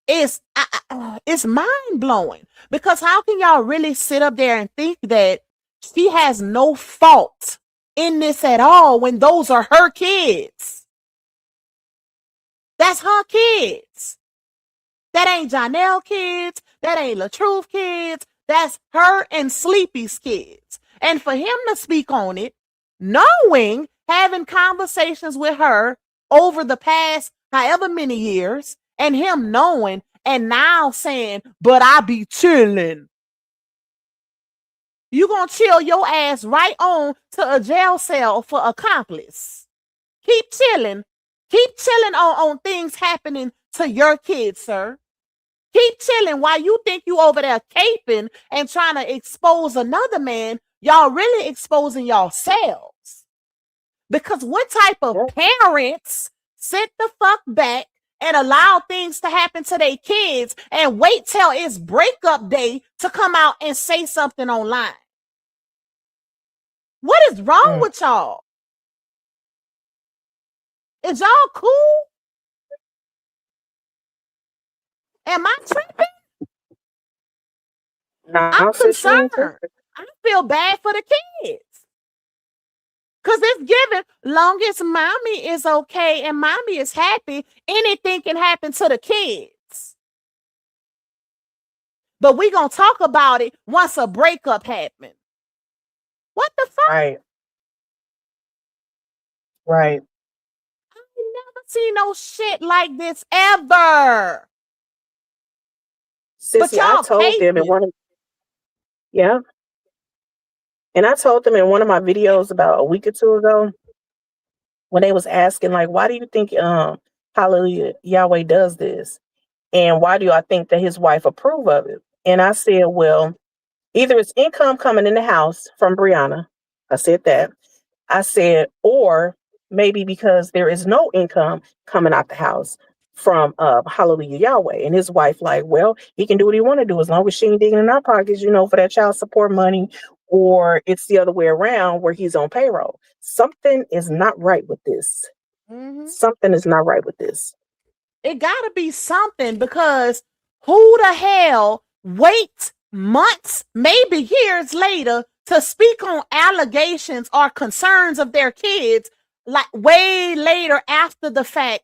it's mind blowing. Because how can y'all really sit up there and think that she has no fault in this at all when those are her kids? That's her kids. That ain't Janell kids. That ain't LaTruth kids. That's her and Sleepy's kids. And for him to speak on it, knowing, having conversations with her over the past however many years, and him knowing, and now saying, but I be chilling. You gonna chill your ass right on to a jail cell for accomplice. Keep chilling. Keep chilling on things happening to your kids, sir. Keep chilling while you think you over there caping and trying to expose another man. Y'all really exposing yourselves. Because what type of parents sit the fuck back and allow things to happen to their kids and wait till it's breakup day to come out and say something online? What is wrong with y'all? Is y'all cool? Am I tripping? No, I'm concerned. I feel bad for the kids. Because it's given, long as mommy is okay and mommy is happy, anything can happen to the kids. But we going to talk about it once a breakup happens. What the fuck? Right. Right. I never seen no shit like this ever. But Sissy, I y'all told them in caping. one of yeah. And I told them in one of my videos about a week or two ago when they was asking, like, why do you think Hallelujah Yahweh does this? And why do I think that his wife approve of it? And I said, well, either it's income coming in the house from Brianna. I said that. I said, or maybe because there is no income coming out the house from Hallelujah Yahweh. And his wife, like, well, he can do what he want to do as long as she ain't digging in our pockets, for that child support money, or it's the other way around where he's on payroll. Something is not right with this. Mm-hmm. Something is not right with this. It gotta be something, because who the hell waits months, maybe years later, to speak on allegations or concerns of their kids, like way later after the fact?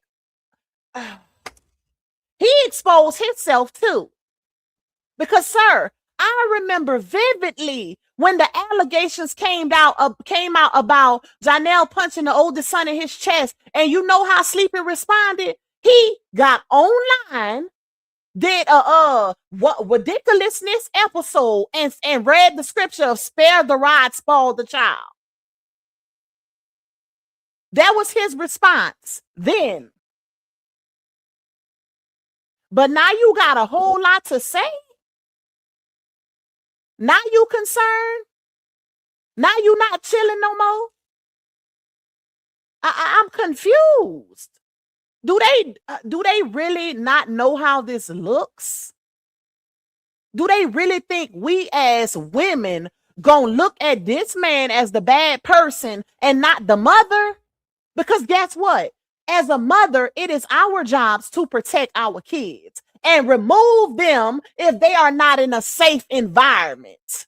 He exposed himself too. Because, sir, I remember vividly when the allegations came out about Janell punching the oldest son in his chest, and you know how Sleepy responded? He got online, did what ridiculousness episode, and read the scripture of spare the rod, spoil the child. That was his response then. But now you got a whole lot to say. Now you concerned. Now you not chilling no more. I'm confused. Do they really not know how this looks? Do they really think we as women gonna look at this man as the bad person and not the mother? Because guess what? As a mother, it is our jobs to protect our kids and remove them if they are not in a safe environment.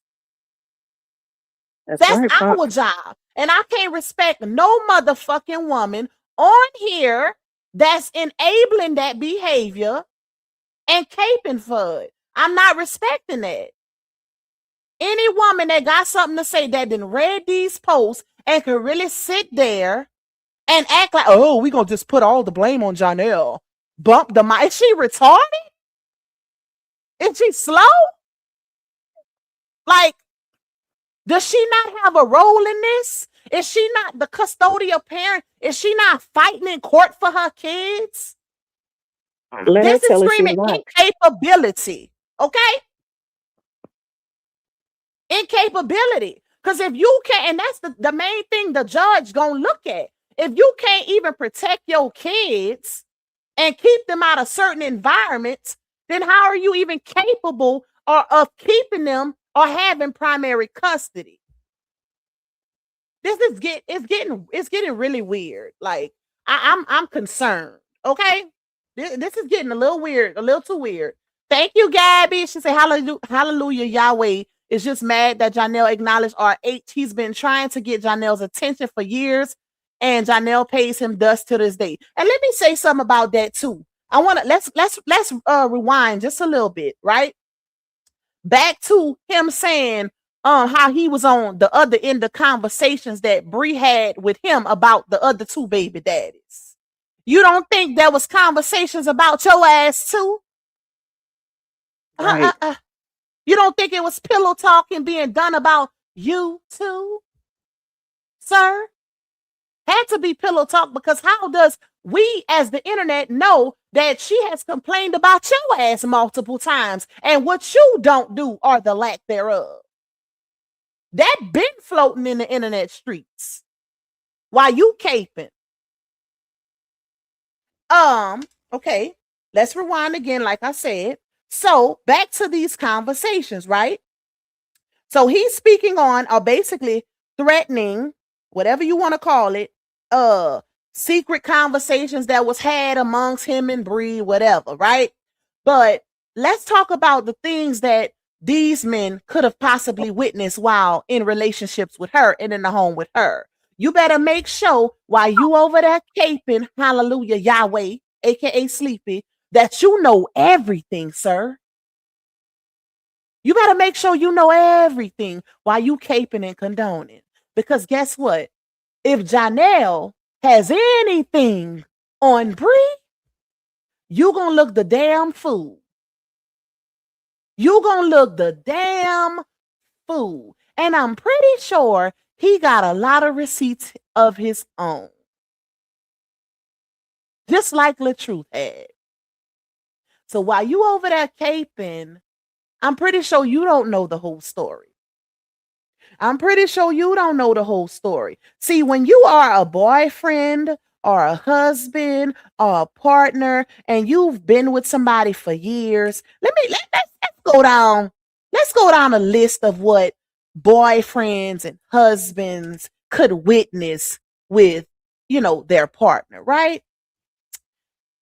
That's right, our job. And I can't respect no motherfucking woman on here that's enabling that behavior and caping for it. I'm not respecting that. Any woman that got something to say that didn't read these posts and can really sit there and act like, oh, we gonna just put all the blame on Janell. Bump the mic. Is she retarded? Is she slow? Like, does she not have a role in this? Is she not the custodial parent? Is she not fighting in court for her kids? Let her This is tell her she's screaming not. incapability. Okay? Incapability. Because if you can't, and that's the main thing the judge gonna look at. If you can't even protect your kids and keep them out of certain environments, then how are you even capable of keeping them or having primary custody? This is it's getting really weird. Like, I'm concerned. Okay, this is getting a little weird, a little too weird. Thank you, Gabby. She said, "Hallelujah, Yahweh is just mad that Janell acknowledged RH. He's been trying to get Janell's attention for years, and Janell pays him dust to this day." And let me say something about that too. I want to let's rewind just a little bit, right? Back to him saying how he was on the other end of conversations that Bree had with him about the other two baby daddies. You don't think there was conversations about your ass too? Right. You don't think it was pillow talking being done about you too, sir? Had to be pillow talk, because how does we as the internet know that she has complained about your ass multiple times and what you don't do or the lack thereof? That been floating in the internet streets while you caping. Okay, let's rewind again, like I said. So back to these conversations, right? So he's speaking on, or basically threatening, whatever you want to call it, secret conversations that was had amongst him and Bree, whatever, right? But let's talk about the things that these men could have possibly witnessed while in relationships with her and in the home with her. You better make sure while you over there caping, hallelujah, Yahweh, aka Sleepy, that you know everything, sir. You better make sure you know everything while you caping and condoning. Because guess what? If Janell has anything on Bree, you gonna look the damn fool. You gonna look the damn fool. And I'm pretty sure he got a lot of receipts of his own. Just like LaTruth had. So while you over there caping, I'm pretty sure you don't know the whole story. I'm pretty sure you don't know the whole story. See, when you are a boyfriend or a husband or a partner and you've been with somebody for years, let's go down. Let's go down a list of what boyfriends and husbands could witness with, their partner, right?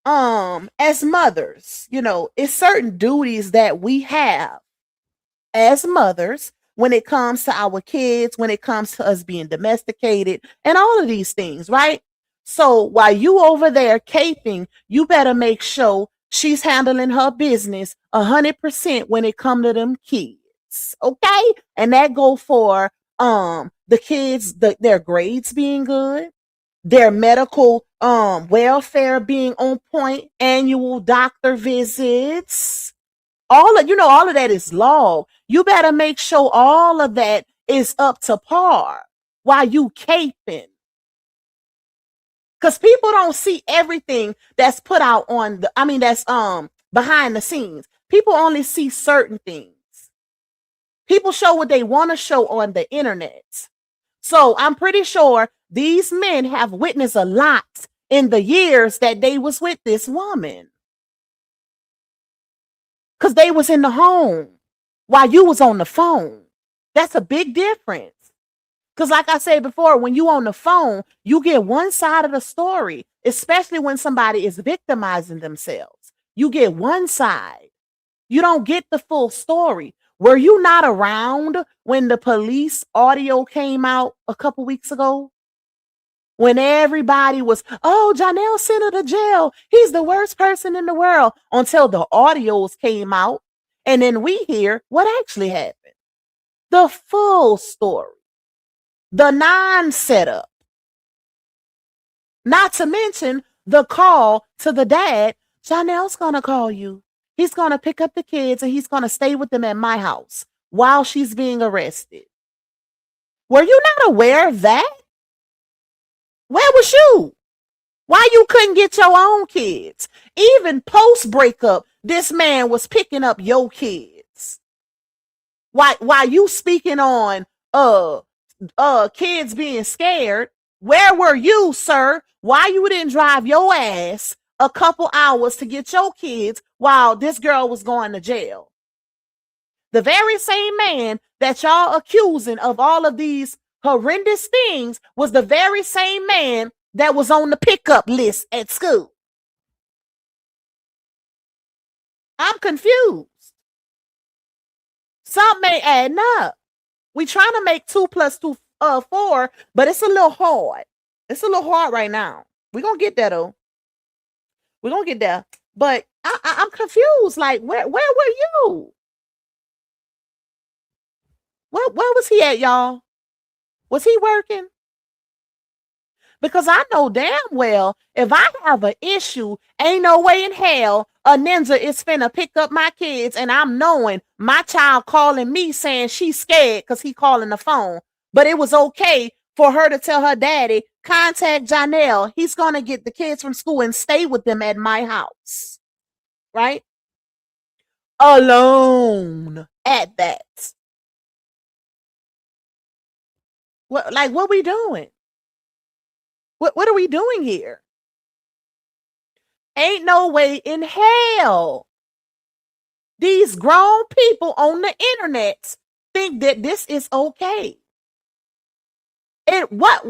As mothers, it's certain duties that we have as mothers when it comes to our kids, when it comes to us being domesticated and all of these things, right? So while you over there caping, you better make sure she's handling her business 100% when it come to them kids, okay? And that go for the kids, their grades being good, their medical welfare being on point, annual doctor visits, all of that is law. You better make sure all of that is up to par while you caping. Because people don't see everything that's put out that's behind the scenes. People only see certain things. People show what they want to show on the internet. So I'm pretty sure these men have witnessed a lot in the years that they was with this woman. Because they was in the home while you was on the phone. That's a big difference. Because like I said before, when you on the phone, you get one side of the story, especially when somebody is victimizing themselves. You get one side. You don't get the full story. Were you not around when the police audio came out a couple weeks ago? When everybody was, Janell sent her to jail. He's the worst person in the world, until the audios came out. And then we hear what actually happened. The full story. The non-setup. Not to mention the call to the dad. Janell's going to call you. He's going to pick up the kids and he's going to stay with them at my house while she's being arrested. Were you not aware of that? Where was you? Why you couldn't get your own kids? Even post breakup, this man was picking up your kids. Why you speaking on kids being scared? Where were you, sir? Why you didn't drive your ass a couple hours to get your kids while this girl was going to jail? The very same man that y'all accusing of all of these horrendous things was the very same man that was on the pickup list at school. I'm confused. Something ain't adding up. We trying to make 2 + 2 4, but it's a little hard. It's a little hard right now. We're gonna get there though. We're gonna get there. But I'm confused. Like, where were you? Where was he at, y'all? Was he working? Because I know damn well if I have an issue, ain't no way in hell a ninja is finna pick up my kids and I'm knowing my child calling me saying she's scared because he calling the phone. But it was okay for her to tell her daddy, contact Janell. He's going to get the kids from school and stay with them at my house. Right? Alone at that. What we doing? What are we doing here? Ain't no way in hell these grown people on the internet think that this is okay. In what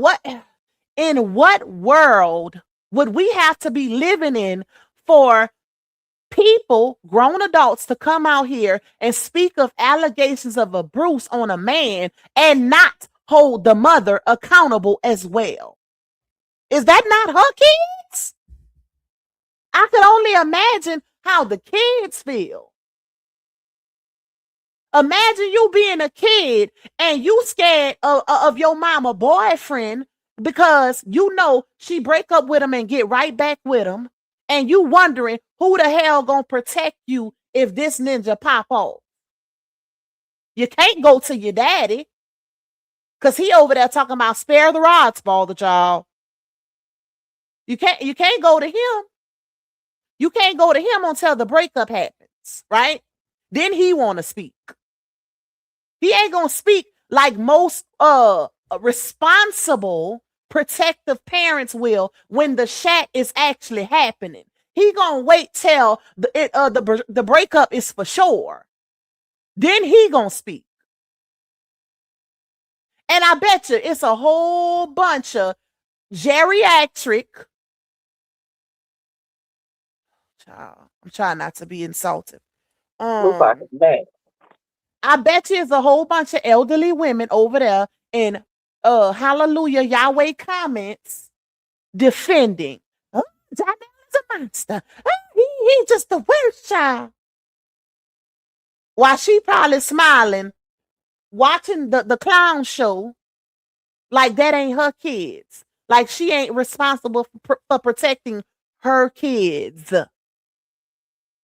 world would we have to be living in for people, grown adults, to come out here and speak of allegations of abuse on a man and not hold the mother accountable as well? Is that not her kids? I could only imagine how the kids feel. Imagine you being a kid and you scared of your mama boyfriend because you know she break up with him and get right back with him, and you wondering who the hell gonna protect you if this ninja pop off. You can't go to your daddy because he over there talking about spare the rod, spoil the child. You can't go to him. You can't go to him until the breakup happens, right? Then he want to speak. He ain't gonna speak like most responsible protective parents will when the shat is actually happening. He gonna wait till the breakup is for sure. Then he gonna speak. And I bet you it's a whole bunch of geriatric. Child, I'm trying not to be insultive. Lupac is bad. I bet you it's a whole bunch of elderly women over there in hallelujah Yahweh comments defending. Oh, Janell is a monster. Oh, he just the worst child. While she probably smiling, watching the clown show like that ain't her kids. Like she ain't responsible for protecting her kids.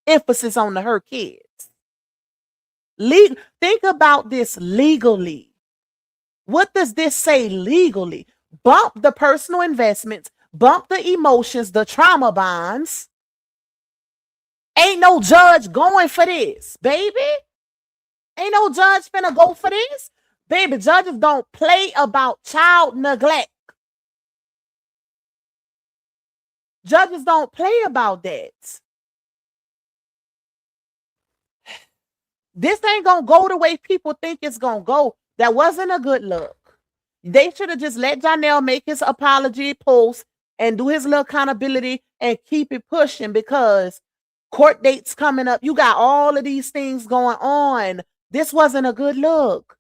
Emphasis on the her kids. Think about this legally. What does this say legally? Bump the personal investments, bump the emotions, the trauma bonds. Ain't no judge going for this, baby. Ain't no judge finna go for this. Baby, judges don't play about child neglect. Judges don't play about that. This ain't gonna go the way people think it's gonna go. That wasn't a good look. They should have just let Janell make his apology post and do his little accountability and keep it pushing because court dates coming up. You got all of these things going on. This wasn't a good look.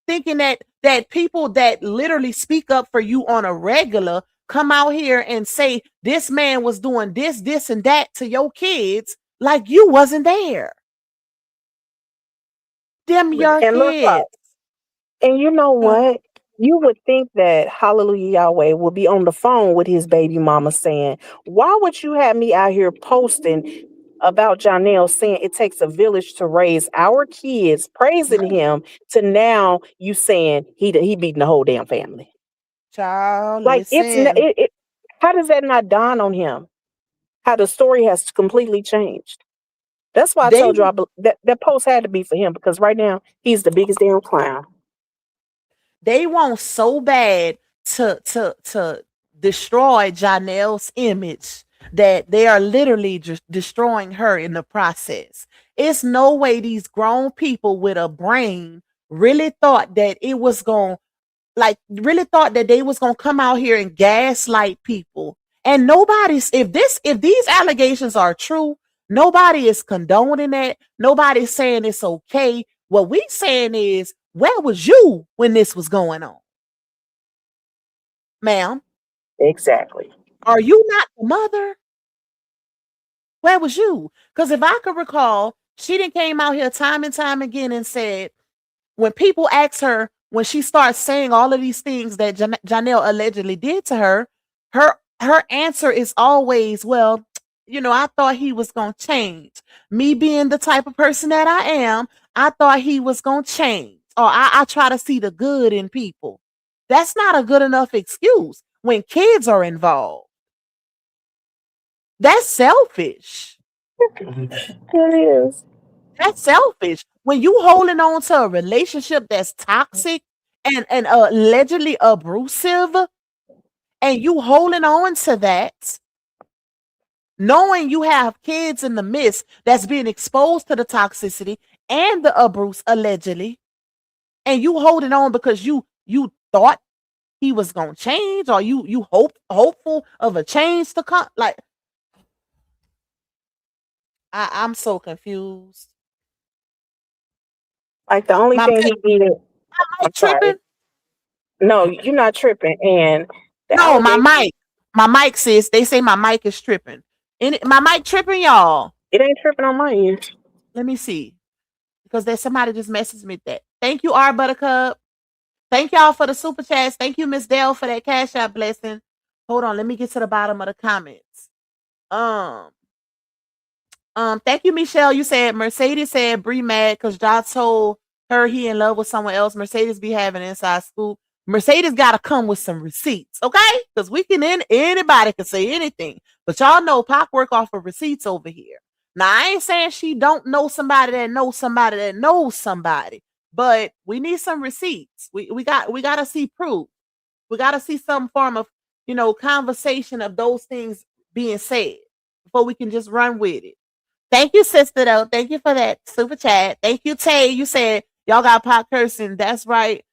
Thinking that people that literally speak up for you on a regular come out here and say this man was doing this, and that to your kids like you wasn't there. Them your And look, kids. and you know what? You would think that Hallelujah Yahweh would be on the phone with his baby mama saying, why would you have me out here posting about Janell saying it takes a village to raise our kids, praising him, to now you saying he beating the whole damn family? Child, Like listen. how does that not dawn on him? How the story has completely changed. That's why I told you that post had to be for him because right now he's the biggest damn clown. They want so bad to destroy Janell's image that they are literally just destroying her in the process. It's no way these grown people with a brain really thought that it was going that they was gonna come out here and gaslight people. And nobody's if these allegations are true, nobody is condoning that. Nobody's saying it's okay. What we saying is, where was you when this was going on? Ma'am? Exactly. Are you not the mother? Where was you? Because if I could recall, she done came out here time and time again and said, when people ask her, when she starts saying all of these things that Janell allegedly did to her, her answer is always, well, you know, I thought he was going to change. Me being the type of person that I am, I thought he was going to change. Or I try to see the good in people. That's not a good enough excuse when kids are involved. That's selfish. It is. That's selfish. When you holding on to a relationship that's toxic and allegedly abusive, and you holding on to that, knowing you have kids in the midst that's being exposed to the toxicity and the abuse allegedly, and you holding on because you thought he was gonna change, or you hopeful of a change to come. Like, I'm so confused. Like the only My thing he needed. mic tripping? No, you're not tripping. And No, my mic sis. They say my mic is tripping. My mic tripping, y'all. It ain't tripping on my end. Let me see, because there's somebody just messaged me that. Thank you, R Buttercup. Thank y'all for the super chats. Thank you, Miss Dell, for that cash out blessing. Hold on, let me get to the bottom of the comments. Thank you, Michelle. You said Mercedes said Bree mad because Josh told her he in love with someone else. Mercedes be having inside scoop. Mercedes gotta come with some receipts, okay? Because anybody can say anything. But y'all know Pac work off of receipts over here. Now I ain't saying she don't know somebody that knows somebody that knows somebody, but we need some receipts. We gotta see proof. We gotta see some form of conversation of those things being said before we can just run with it. Thank you, sister, though. Thank you for that super chat. Thank you, Tay. You said y'all got pot cursing. That's right.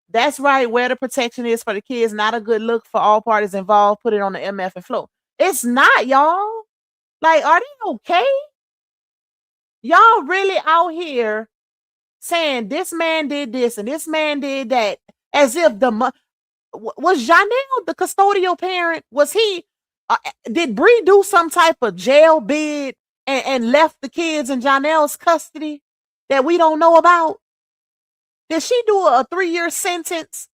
That's right. Where the protection is for the kids, not a good look for all parties involved. Put it on the MF and flow. It's not, y'all. Like, are they okay? Y'all really out here saying this man did this and this man did that, as if was Janell the custodial parent? Was he? Did Bree do some type of jail bid and left the kids in Janell's custody that we don't know about? Did she do a 3-year sentence?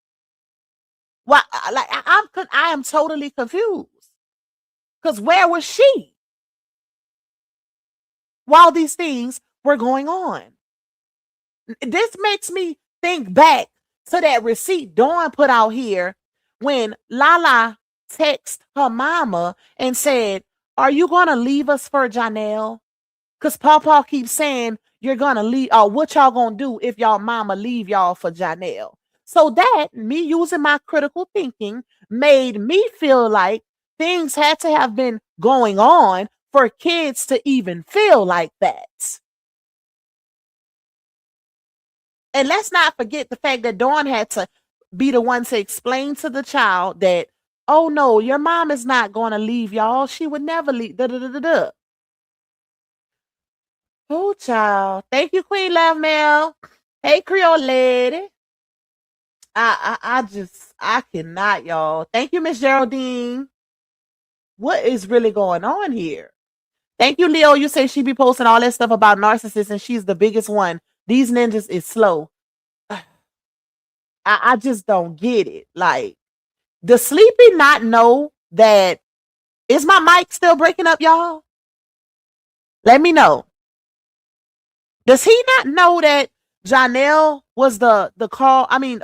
Why? Like I am totally confused. Because where was she while these things were going on? This makes me think back to that receipt Dawn put out here when Lala texted her mama and said, "Are you gonna leave us for Janell? Because Pawpaw keeps saying you're gonna leave, or what y'all gonna do if y'all mama leave y'all for Janell?" So that, me using my critical thinking, made me feel like things had to have been going on for kids to even feel like that. And let's not forget the fact that Dawn had to be the one to explain to the child that, oh no, your mom is not going to leave y'all. She would never leave. Oh, child. Thank you, Queen Love Mel. Hey, Creole lady. I cannot, y'all. Thank you, Miss Geraldine. What is really going on here? Thank you, Leo. You say she be posting all that stuff about narcissists and she's the biggest one. These ninjas is slow. I just don't get it. Like, does Sleepy not know that? Is my mic still breaking up, y'all? Let me know. Does he not know that Janell was the call? I mean,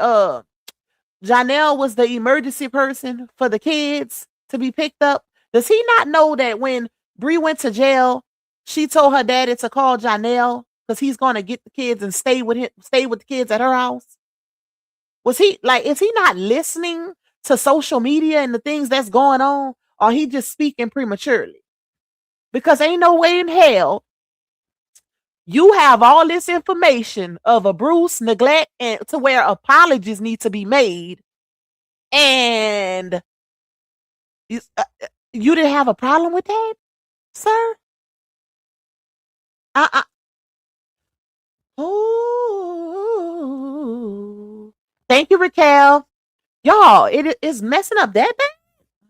Janell was the emergency person for the kids to be picked up. Does he not know that when Bree went to jail, she told her daddy to call Janell because he's going to get the kids and stay with the kids at her house? Was he like, is he not listening to social media and the things that's going on? Or he just speaking prematurely? Because ain't no way in hell you have all this information of abuse, neglect, and to where apologies need to be made, and you didn't have a problem with that, sir? Oh, thank you, Raquel. Y'all, it is messing up that bad.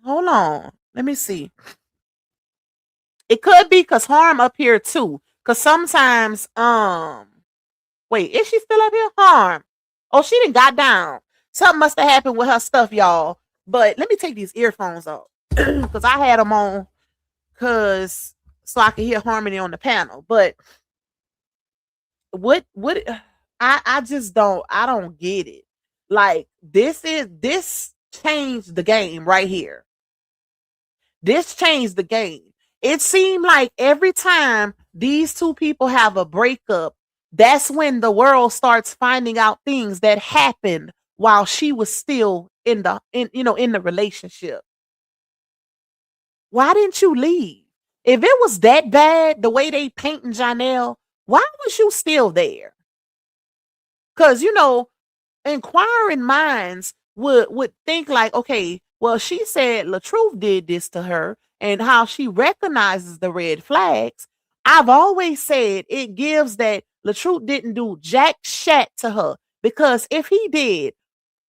Hold on, let me see. It could be because Harm up here too. Because sometimes, wait, is she still up here? Harm. Oh, she didn't got down. Something must have happened with her stuff, y'all. But let me take these earphones off because I had them on so I could hear Harmony on the panel. But what I just don't get it. Like, this changed the game right here. This changed the game. It seemed like every time these two people have a breakup, that's when the world starts finding out things that happened while she was still in the relationship. Why didn't you leave? If it was that bad, the way they painting Janell, why was you still there? Because, inquiring minds would think like, okay, well, she said LaTruth did this to her and how she recognizes the red flags. I've always said it gives that LaTruth didn't do jack shat to her, because if he did,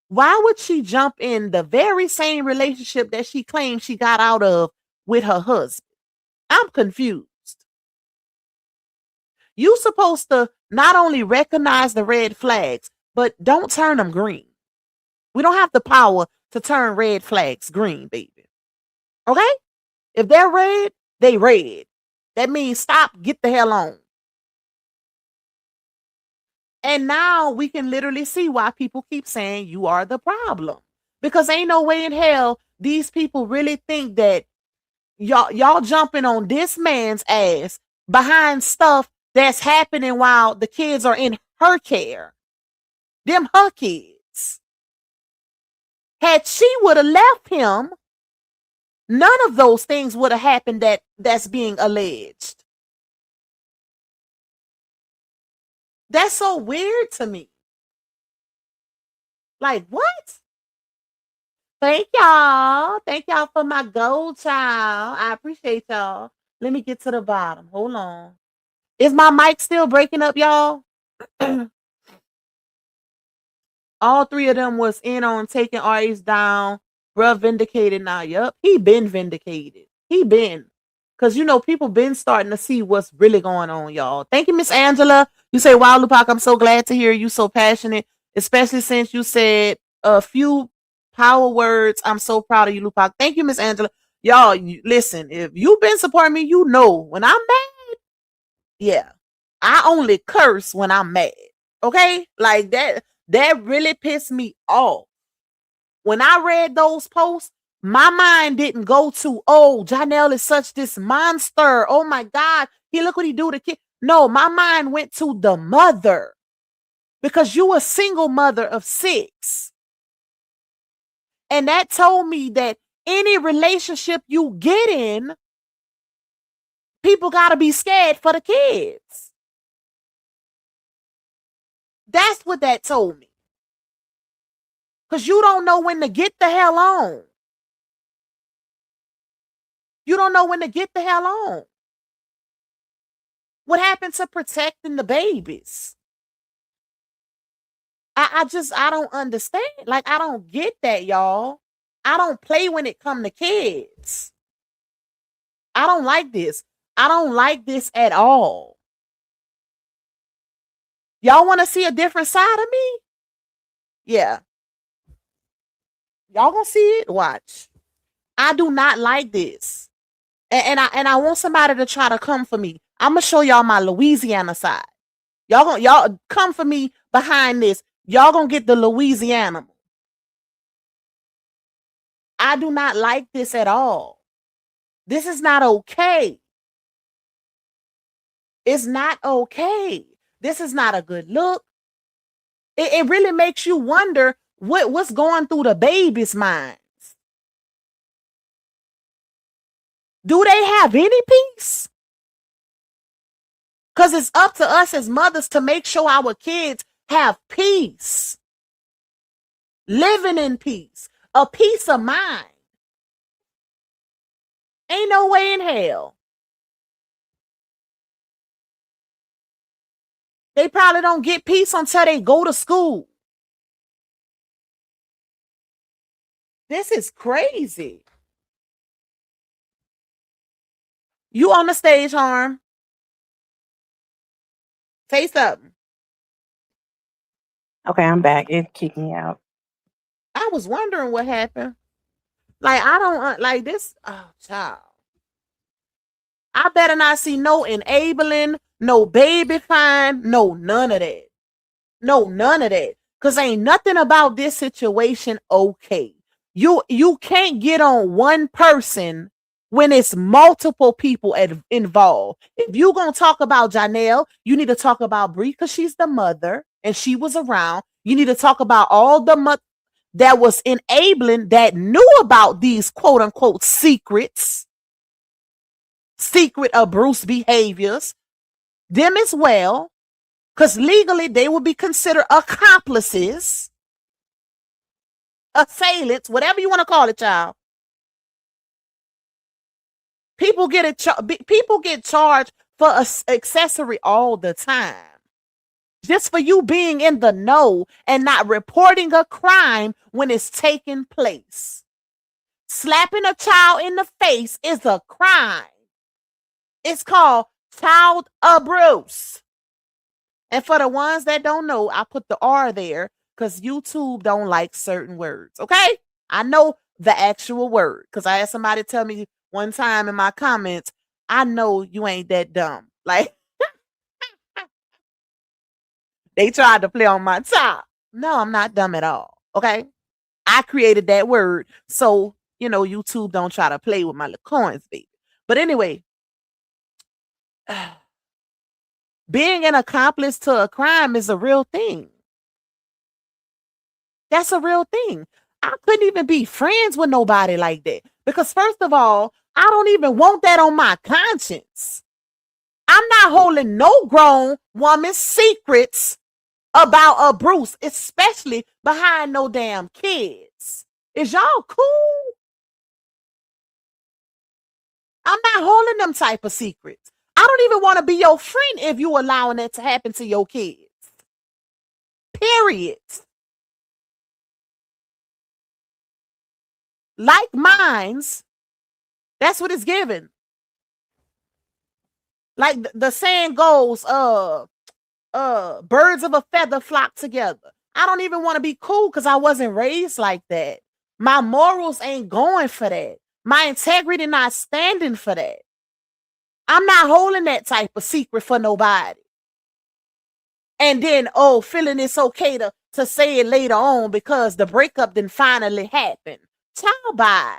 why would she jump in the very same relationship that she claimed she got out of with her husband? I'm confused. You supposed to not only recognize the red flags, but don't turn them green. We don't have the power to turn red flags green, baby. Okay? If they're red, they red. That means stop, get the hell on. And now we can literally see why people keep saying you are the problem. Because ain't no way in hell these people really think that y'all jumping on this man's ass behind stuff that's happening while the kids are in her care. Them her kids. Had she would have left him, none of those things would have happened that's being alleged. That's so weird to me. Like, what? Thank y'all. Thank y'all for my gold, child. I appreciate y'all. Let me get to the bottom. Hold on. Is my mic still breaking up, y'all? All three of them was in on taking Aries down. Bruh vindicated now. Yup. He been vindicated. He been. Because, people been starting to see what's really going on, y'all. Thank you, Miss Angela. You say, wow, Lupac, I'm so glad to hear you so passionate, especially since you said a few power words. I'm so proud of you, Lupac. Thank you, Miss Angela. Y'all, listen, if you've been supporting me, when I'm mad, yeah, I only curse when I'm mad. Okay? Like that really pissed me off. When I read those posts, my mind didn't go to, oh, Janell is such this monster. Oh my God. Look what he do to kid. No, my mind went to the mother. Because you a single mother of 6. And that told me that any relationship you get in, people gotta be scared for the kids. That's what that told me. Because you don't know when to get the hell on. You don't know when to get the hell on. What happened to protecting the babies? I don't understand. Like, I don't get that, y'all. I don't play when it come to kids. I don't like this. I don't like this at all. Y'all want to see a different side of me? Yeah. Y'all gonna see it? Watch. I do not like this. And I want somebody to try to come for me. I'm gonna show y'all my Louisiana side. Y'all come for me behind this. Y'all gonna get the Louisiana. I do not like this at all. This is not okay. It's not okay. This is not a good look. It really makes you wonder what's going through the baby's minds. Do they have any peace? Because it's up to us as mothers to make sure our kids have peace. Living in peace. A peace of mind. Ain't no way in hell. They probably don't get peace until they go to school. This is crazy. You on the stage, Harm. Say something. Okay, I'm back. It kicked me out. I was wondering what happened. Like, I don't like this. Oh, child. I better not see no enabling, no baby fine, no none of that. No, none of that. Because ain't nothing about this situation okay. You can't get on one person when it's multiple people involved. If you going to talk about Janell, you need to talk about Bree because she's the mother and she was around. You need to talk about all the that was enabling, that knew about these quote unquote secret abuse behaviors, them as well, because legally they would be considered accomplices, assailants, whatever you want to call it, child. People get charged for accessory all the time. Just for you being in the know and not reporting a crime when it's taking place. Slapping a child in the face is a crime. It's called child abuse. And for the ones that don't know, I put the R there because YouTube don't like certain words. Okay, I know the actual word because I had somebody tell me one time in my comments, I know you ain't that dumb. Like they tried to play on my top. No, I'm not dumb at all. Okay, I created that word, so YouTube don't try to play with my little coins, baby. But anyway, being an accomplice to a crime is a real thing. That's a real thing. I couldn't even be friends with nobody like that because, first of all, I don't even want that on my conscience. I'm not holding no grown woman's secrets about a Bruce, especially behind no damn kids. Is y'all cool? I'm not holding them type of secrets. I don't even want to be your friend if you allowing that to happen to your kids. Period. Like minds, that's what it's given. Like the saying goes, birds of a feather flock together. I don't even want to be cool because I wasn't raised like that. My morals ain't going for that. My integrity not standing for that. I'm not holding that type of secret for nobody. And then, feeling it's okay to say it later on because the breakup then finally happened. Child, bye.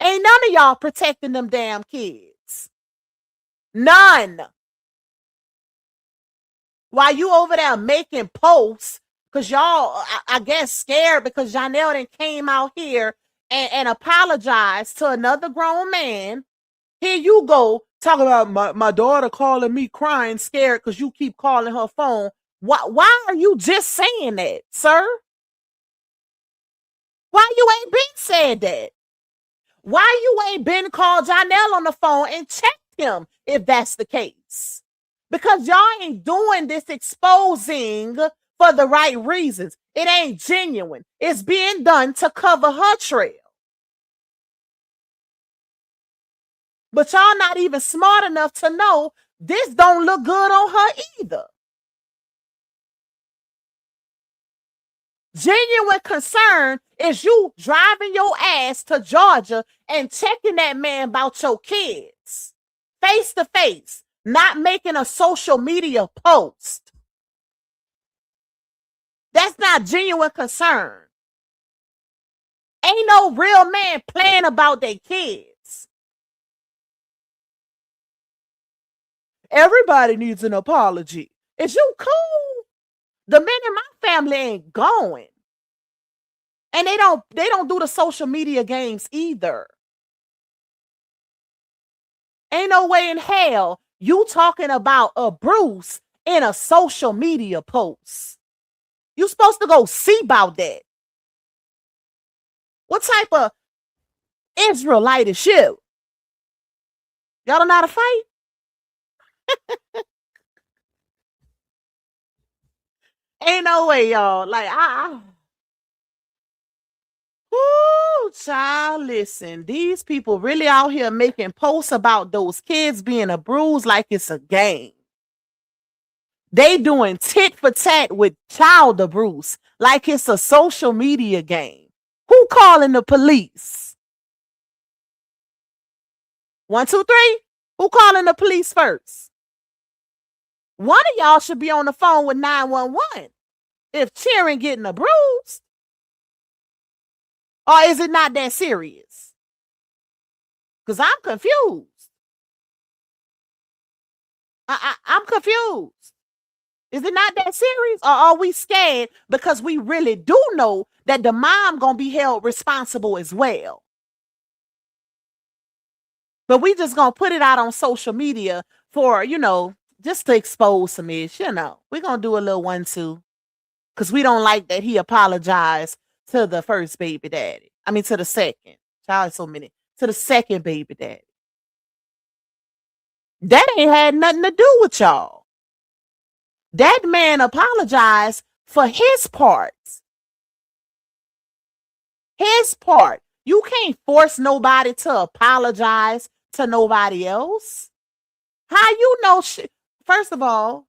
Ain't none of y'all protecting them damn kids. None. While you over there making posts, because y'all, I guess, scared because Janell then came out here and apologized to another grown man. Here you go, talking about my daughter calling me crying, scared because you keep calling her phone. Why are you just saying that, sir? Why you ain't been said that? Why you ain't been called Johnell on the phone and checked him if that's the case? Because y'all ain't doing this exposing for the right reasons. It ain't genuine. It's being done to cover her trail. But y'all not even smart enough to know this don't look good on her either. Genuine concern is you driving your ass to Georgia and checking that man about your kids face to face, not making a social media post. That's not genuine concern. Ain't no real man playing about their kids. Everybody needs an apology. Is you cool? The men in my family ain't going. And they don't do the social media games either. Ain't no way in hell you talking about a Bruce in a social media post. You supposed to go see about that. What type of Israelite is you? Y'all don't know how to fight? Ain't no way, y'all. Like, Ooh, child, listen. These people really out here making posts about those kids being a bruise like it's a game. They doing tit for tat with child abuse like it's a social media game. Who calling the police? 1, 2, 3. Who calling the police first? One of y'all should be on the phone with 911 if cheering getting abused. Or is it not that serious? Because I'm confused. I'm confused. Is it not that serious? Or are we scared because we really do know that the mom gonna be held responsible as well? But we just gonna put it out on social media for, just to expose some ish, We're gonna do a little 1, 2. Because we don't like that he apologized to the first baby daddy. I mean, to the second. Child, so many. To the second baby daddy. That ain't had nothing to do with y'all. That man apologized for his parts. His part. You can't force nobody to apologize to nobody else. How you know shit? First of all,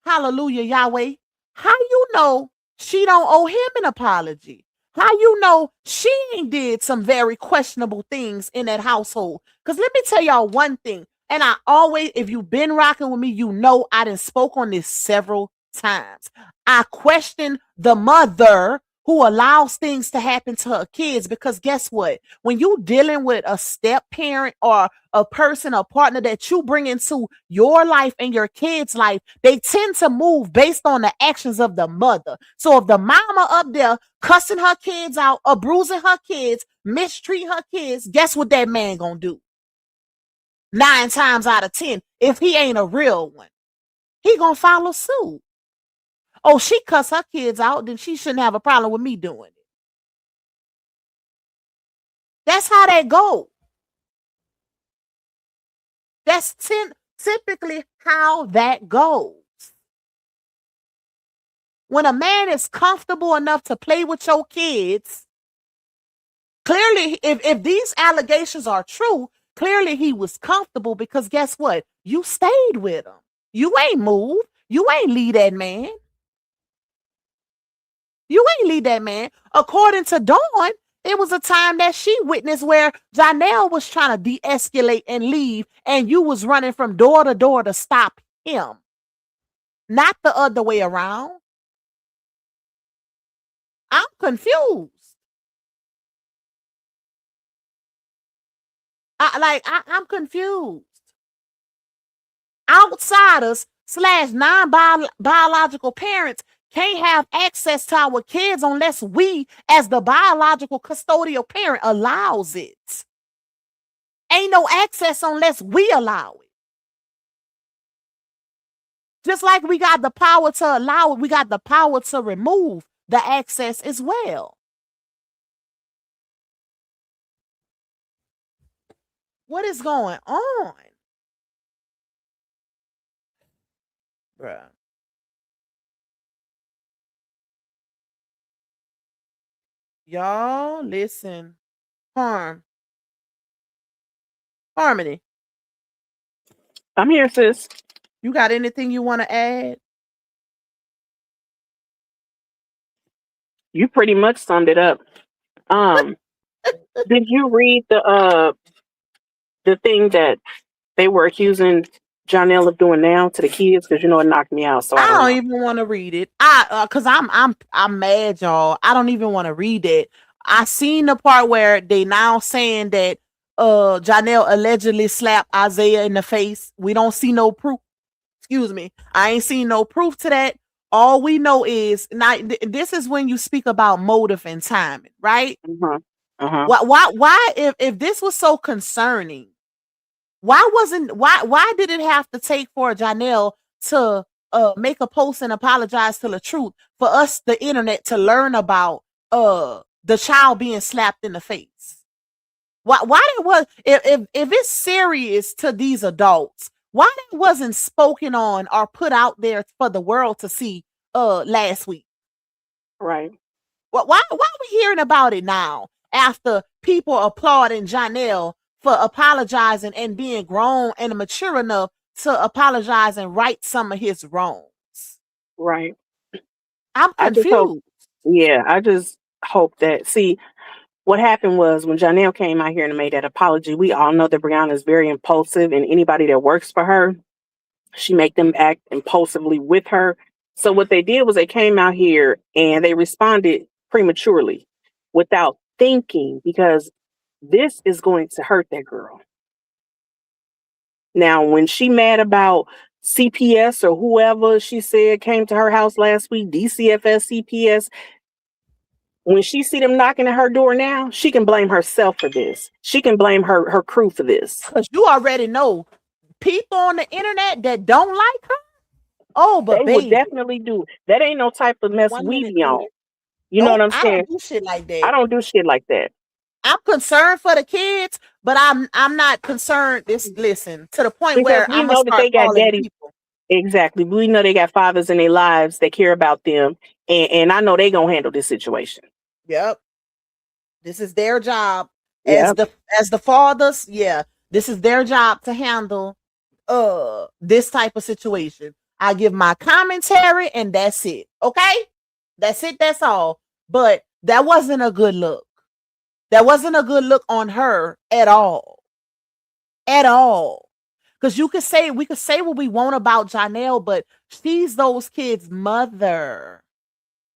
hallelujah, Yahweh. How you know she don't owe him an apology? How you know she ain't did some very questionable things in that household? Because let me tell y'all one thing, and I always, if you've been rocking with me, you know I done spoke on this several times. I question the mother who allows things to happen to her kids, because guess what? When you dealing with a step parent or a person, a partner that you bring into your life and your kids' life, they tend to move based on the actions of the mother. So if the mama up there cussing her kids out, abusing her kids, mistreating her kids, guess what that man gonna do? 9 times out of 10, if he ain't a real one, he gonna follow suit. Oh, she cuss her kids out, then she shouldn't have a problem with me doing it. That's how that goes. That's typically how that goes. When a man is comfortable enough to play with your kids, clearly, if these allegations are true, clearly he was comfortable, because guess what? You stayed with him. You ain't moved. You ain't leave that man. You ain't leave that man. According to Dawn, it was a time that she witnessed where Janell was trying to de-escalate and leave, and you was running from door to door to stop him. Not the other way around. I'm confused. I'm confused. Outsiders / non-biological parents can't have access to our kids unless we, as the biological custodial parent, allows it. Ain't no access unless we allow it. Just like we got the power to allow it, we got the power to remove the access as well. What is going on? Bruh. Y'all listen. Harmony, I'm here, sis. you got anything you want to add? You pretty much summed it up. Did you read the thing that they were accusing Johnell of doing now to the kids? Because you know it knocked me out, so I I don't don't know. even want to read it. Cause I'm mad, y'all. I don't even want to read it. I seen the part where they now saying that Janell allegedly slapped Isaiah in the face. We don't see no proof. Excuse me. I ain't seen no proof to that. All we know is now this is when you speak about motive and timing, right? Uh-huh. Uh-huh. Why if this was so concerning, why did it have to take for Janell to make a post and apologize to LaTruth for us, the internet, to learn about the child being slapped in the face? Why it was, if it's serious to these adults, why it wasn't spoken on or put out there for the world to see last week? Right. Why are we hearing about it now after people applauding Janell for apologizing and being grown and mature enough to apologize and right some of his wrongs? Right. I'm I just hope, confused. I just hope that, see, what happened was when Janelle came out here and made that apology, we all know that Brianna is very impulsive, and anybody that works for her, she make them act impulsively with her. So what they did was they came out here and they responded prematurely without thinking, because this is going to hurt that girl. Now, when she mad about CPS or whoever she said came to her house last week, DCFS, CPS, when she see them knocking at her door now, she can blame herself for this. She can blame her crew for this. Because you already know people on the internet that don't like her. Oh, but They will baby, definitely do. That ain't no type of mess 1 we minute be on. later. You know what Nope, I'm I saying? don't do shit like I that. don't do shit like that. I'm concerned for the kids, but I'm not concerned. Listen, to the point Because where we I'm gonna know that start they got calling daddy. people. Exactly. We know they got fathers in their lives that care about them. And I know they gonna handle this situation. Yep. This is their job as Yep. the fathers. Yeah, this is their job to handle this type of situation. I give my commentary, and that's it. Okay? That's it. That's all. But that wasn't a good look. That wasn't a good look on her at all. At all. Because we could say what we want about Janell, but she's those kids' mother.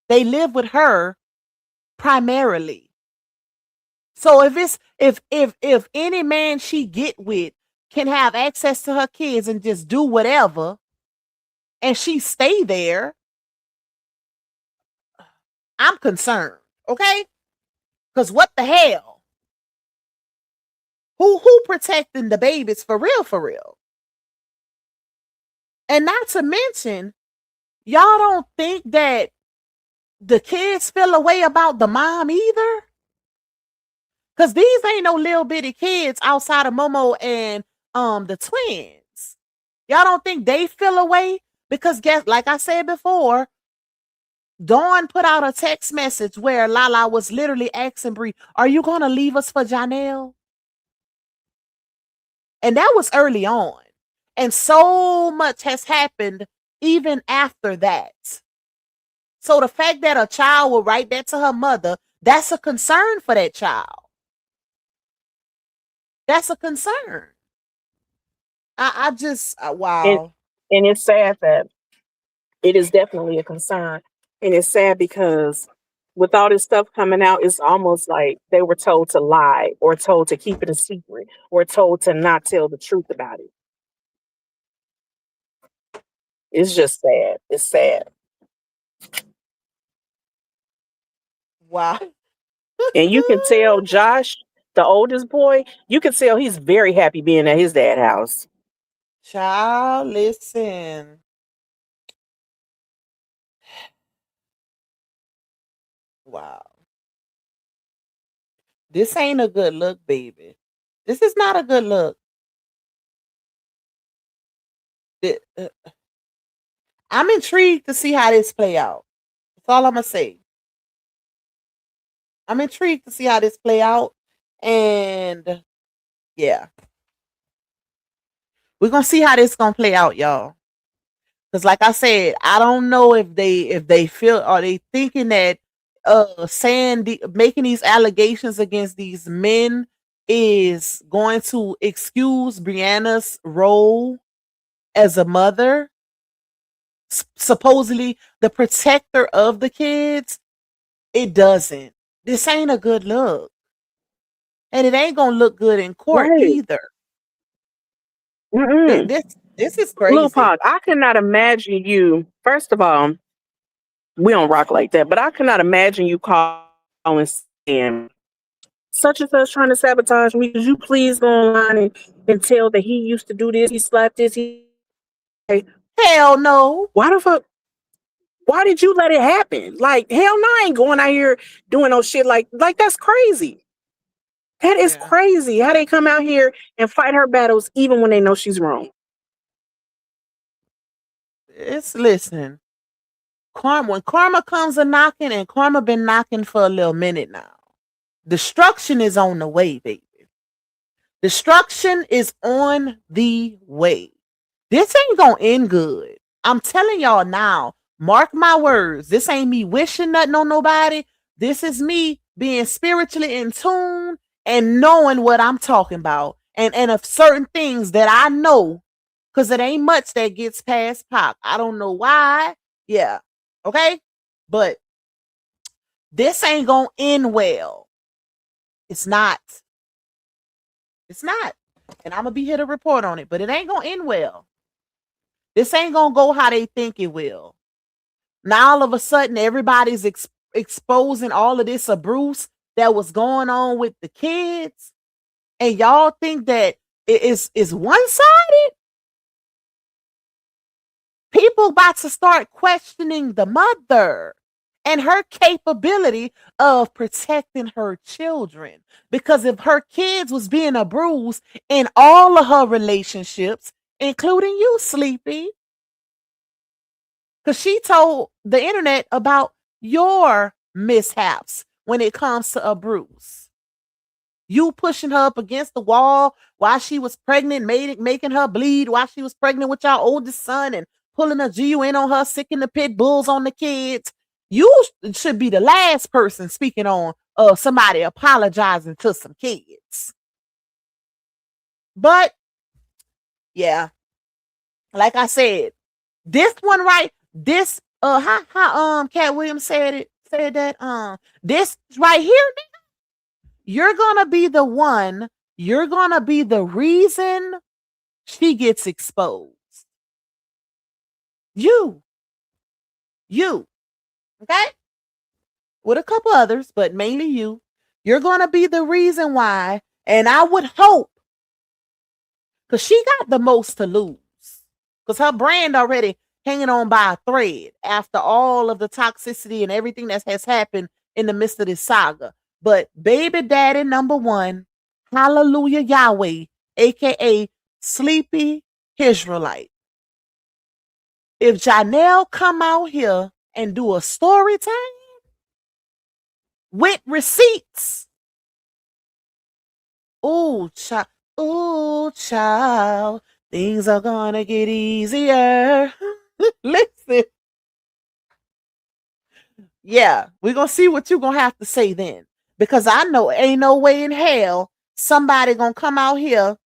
They live with her primarily. So if any man she get with can have access to her kids and just do whatever, and she stay there, I'm concerned. Okay? Because what the hell? Who protecting the babies for real, for real? And not to mention, y'all don't think that the kids feel a way about the mom either? Because these ain't no little bitty kids outside of Momo and the twins. Y'all don't think they feel a way? Because guess, like I said before, Dawn put out a text message where Lala was literally asking Bree, "Are you gonna leave us for Janell?" And that was early on. And so much has happened even after that. So the fact that a child will write that to her mother, that's a concern for that child. That's a concern. I just, wow. And it's sad that it is definitely a concern. And it's sad because with all this stuff coming out, it's almost like they were told to lie or told to keep it a secret or told to not tell the truth about it. It's just sad. It's sad. Wow. And you can tell Josh, the oldest boy, you can tell he's very happy being at his dad's house. Child, listen. Wow. This ain't a good look, baby. This is not a good look. I'm intrigued to see how this play out. That's all I'm gonna say. I'm intrigued to see how this play out, and yeah, we're gonna see how this gonna play out, y'all. Because, like I said, I don't know if they feel, are they thinking that making these allegations against these men is going to excuse Brianna's role as a mother, supposedly the protector of the kids. It doesn't. This ain't a good look. And it ain't gonna look good in court Right. either. This is crazy. Lil Pog, I cannot imagine you. First of all, we don't rock like that, but I cannot imagine you calling saying such and such trying to sabotage me. Could you please go online and tell that he used to do this, he slapped this, Hell no. why the fuck? Why did you let it happen? Like, hell no, I ain't going out here doing no shit like that's crazy. That is crazy. How they come out here and fight her battles even when they know she's wrong. Listen. When karma comes a knocking, and karma been knocking for a little minute now. Destruction is on the way, baby. Destruction is on the way. This ain't gonna end good. I'm telling y'all now. Mark my words. This ain't me wishing nothing on nobody. This is me being spiritually in tune and knowing what I'm talking about. And of certain things that I know, because it ain't much that gets past Pac. I don't know why. Yeah. Okay? But this ain't gonna end well. It's not. It's not. And I'm gonna be here to report on it, but it ain't gonna end well. This ain't gonna go how they think it will. Now all of a sudden everybody's exposing all of this abuse that was going on with the kids, and y'all think that it is one-sided. People about to start questioning the mother and her capability of protecting her children, because if her kids was being abused in all of her relationships, including you, Sleepy, because she told the internet about your mishaps when it comes to abuse. You pushing her up against the wall while she was pregnant, making her bleed while she was pregnant with your oldest son, and pulling a GUN on her, sicking the pit bulls on the kids. You should be the last person speaking on somebody apologizing to some kids. But yeah, like I said, this one this how Cat Williams said that this right here, you're gonna be the one, you're gonna be the reason she gets exposed. You, okay? With a couple others, but mainly you. You're gonna be the reason why, and I would hope, because she got the most to lose, because her brand already hanging on by a thread after all of the toxicity and everything that has happened in the midst of this saga. But baby daddy number one, hallelujah Yahweh, aka Sleepy Israelite. If Janell come out here and do a story time with receipts, ooh child, things are gonna get easier. Listen. Yeah, we're gonna see what you're gonna have to say then. Because I know ain't no way in hell somebody gonna come out here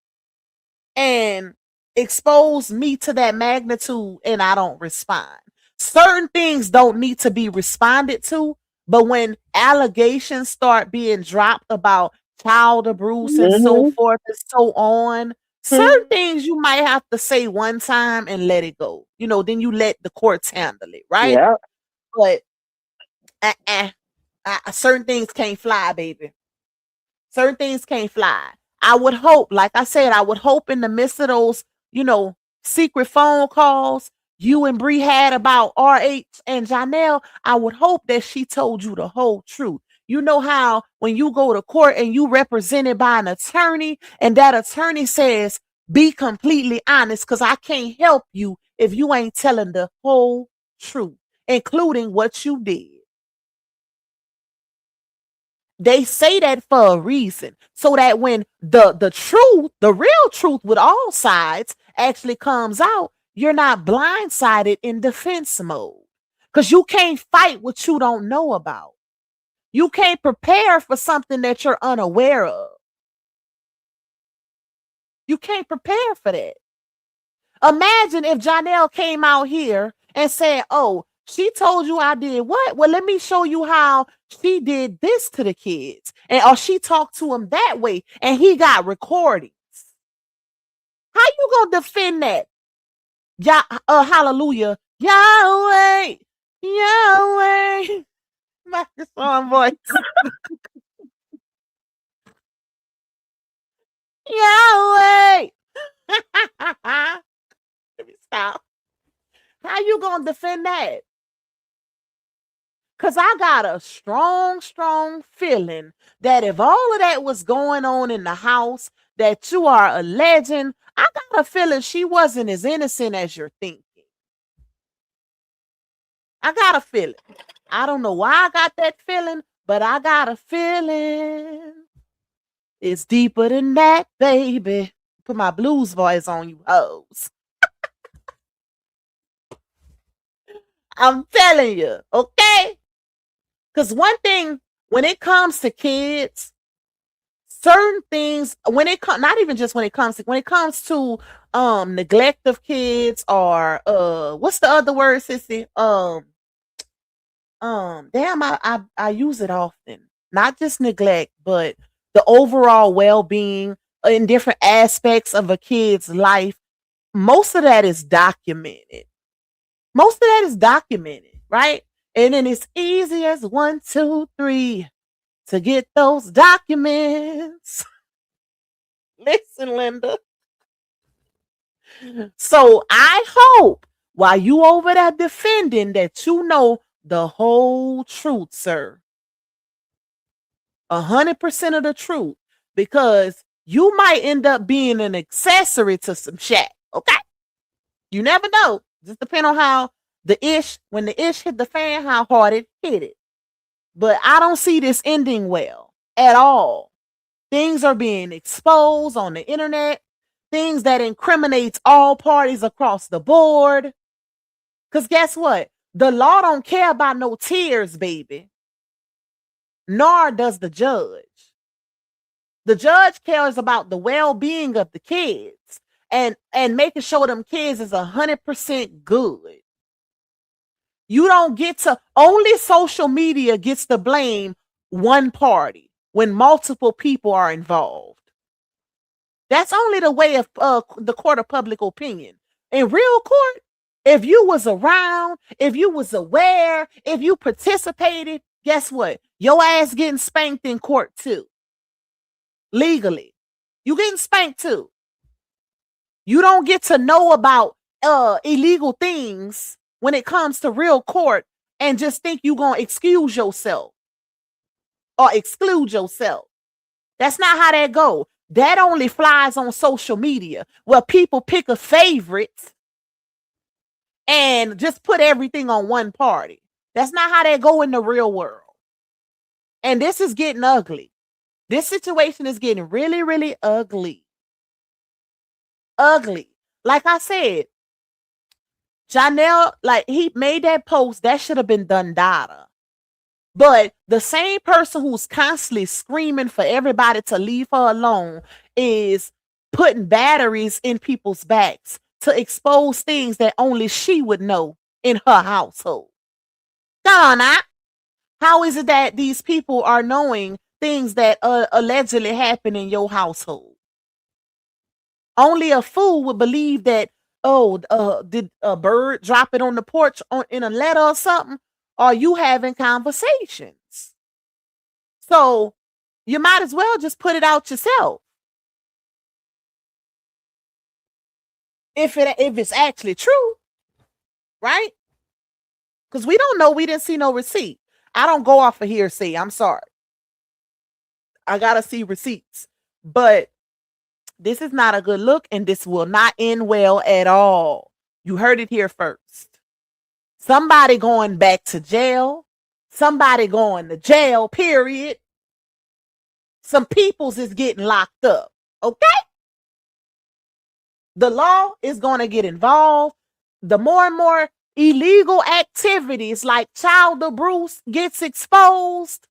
and expose me to that magnitude and I don't respond. Certain things don't need to be responded to, but when allegations start being dropped about child abuse and so forth and so on, certain things you might have to say one time and let it go. Then you let the courts handle it, right? Yeah. But certain things can't fly, baby. Certain things can't fly. I would hope, like I said, I would hope in the midst of those, secret phone calls you and Bree had about RH and Janell, I would hope that she told you the whole truth. You know how when you go to court and you represented by an attorney and that attorney says, be completely honest because I can't help you if you ain't telling the whole truth, including what you did. They say that for a reason, so that when the truth, the real truth with all sides actually comes out, you're not blindsided in defense mode. Because you can't fight what you don't know about. You can't prepare for something that you're unaware of. You can't prepare for that. Imagine if Janell came out here and said, oh, she told you I did what? Well, let me show you how she did this to the kids. Or she talked to him that way and he got recordings. How you gonna defend that? Hallelujah. Yahweh. Yahweh. My song voice. Yahweh. Let me stop. How you gonna defend that? Because I got a strong feeling that if all of that was going on in the house that you are alleging, I got a feeling she wasn't as innocent as you're thinking. I got a feeling. I don't know why I got that feeling, but I got a feeling. It's deeper than that, baby. Put my blues voice on you hoes. I'm telling you, okay? Because one thing, when it comes to kids, certain things, when it comes, not even just when it comes to neglect of kids or what's the other word, sissy? Damn, I use it often. Not just neglect, but the overall well-being in different aspects of a kid's life. Most of that is documented. Right? And then it's easy as 1, 2, 3 to get those documents. Listen, Linda. So I hope while you over there defending that you know the whole truth, sir. 100% of the truth. Because you might end up being an accessory to some shit. Okay? You never know. Just depend on how when the ish hit the fan, how hard it hit it. But I don't see this ending well at all. Things are being exposed on the internet. Things that incriminates all parties across the board. Because guess what? The law don't care about no tears, baby. Nor does the judge. The judge cares about the well-being of the kids and making sure them kids is 100% good. You don't get to, only social media gets to blame one party when multiple people are involved. That's only the way of the court of public opinion. In real court, if you was around, if you was aware, if you participated, guess what? Your ass getting spanked in court too. Legally. You getting spanked too. You don't get to know about illegal things when it comes to real court and just think you gonna excuse yourself or exclude yourself. That's not how that go. That only flies on social media where people pick a favorite and just put everything on one party. That's not how that go in the real world. And this is getting ugly. This situation is getting really, really ugly. Ugly. Like I said, Janell, like he made that post, that should have been done data. But the same person who's constantly screaming for everybody to leave her alone is putting batteries in people's backs to expose things that only she would know in her household. Come on now. How is it that these people are knowing things that allegedly happen in your household? Only a fool would believe that, did a bird drop it on the porch in a letter or something? Or you having conversations? So you might as well just put it out yourself. If it's actually true, right? Because we don't know, we didn't see no receipt. I don't go off of hearsay. I'm sorry. I gotta see receipts. But this is not a good look, and this will not end well at all. You heard it here first. Somebody going back to jail. Somebody going to jail, period. Some peoples is getting locked up. Okay? The law is going to get involved. The more and more illegal activities like child abuse gets exposed,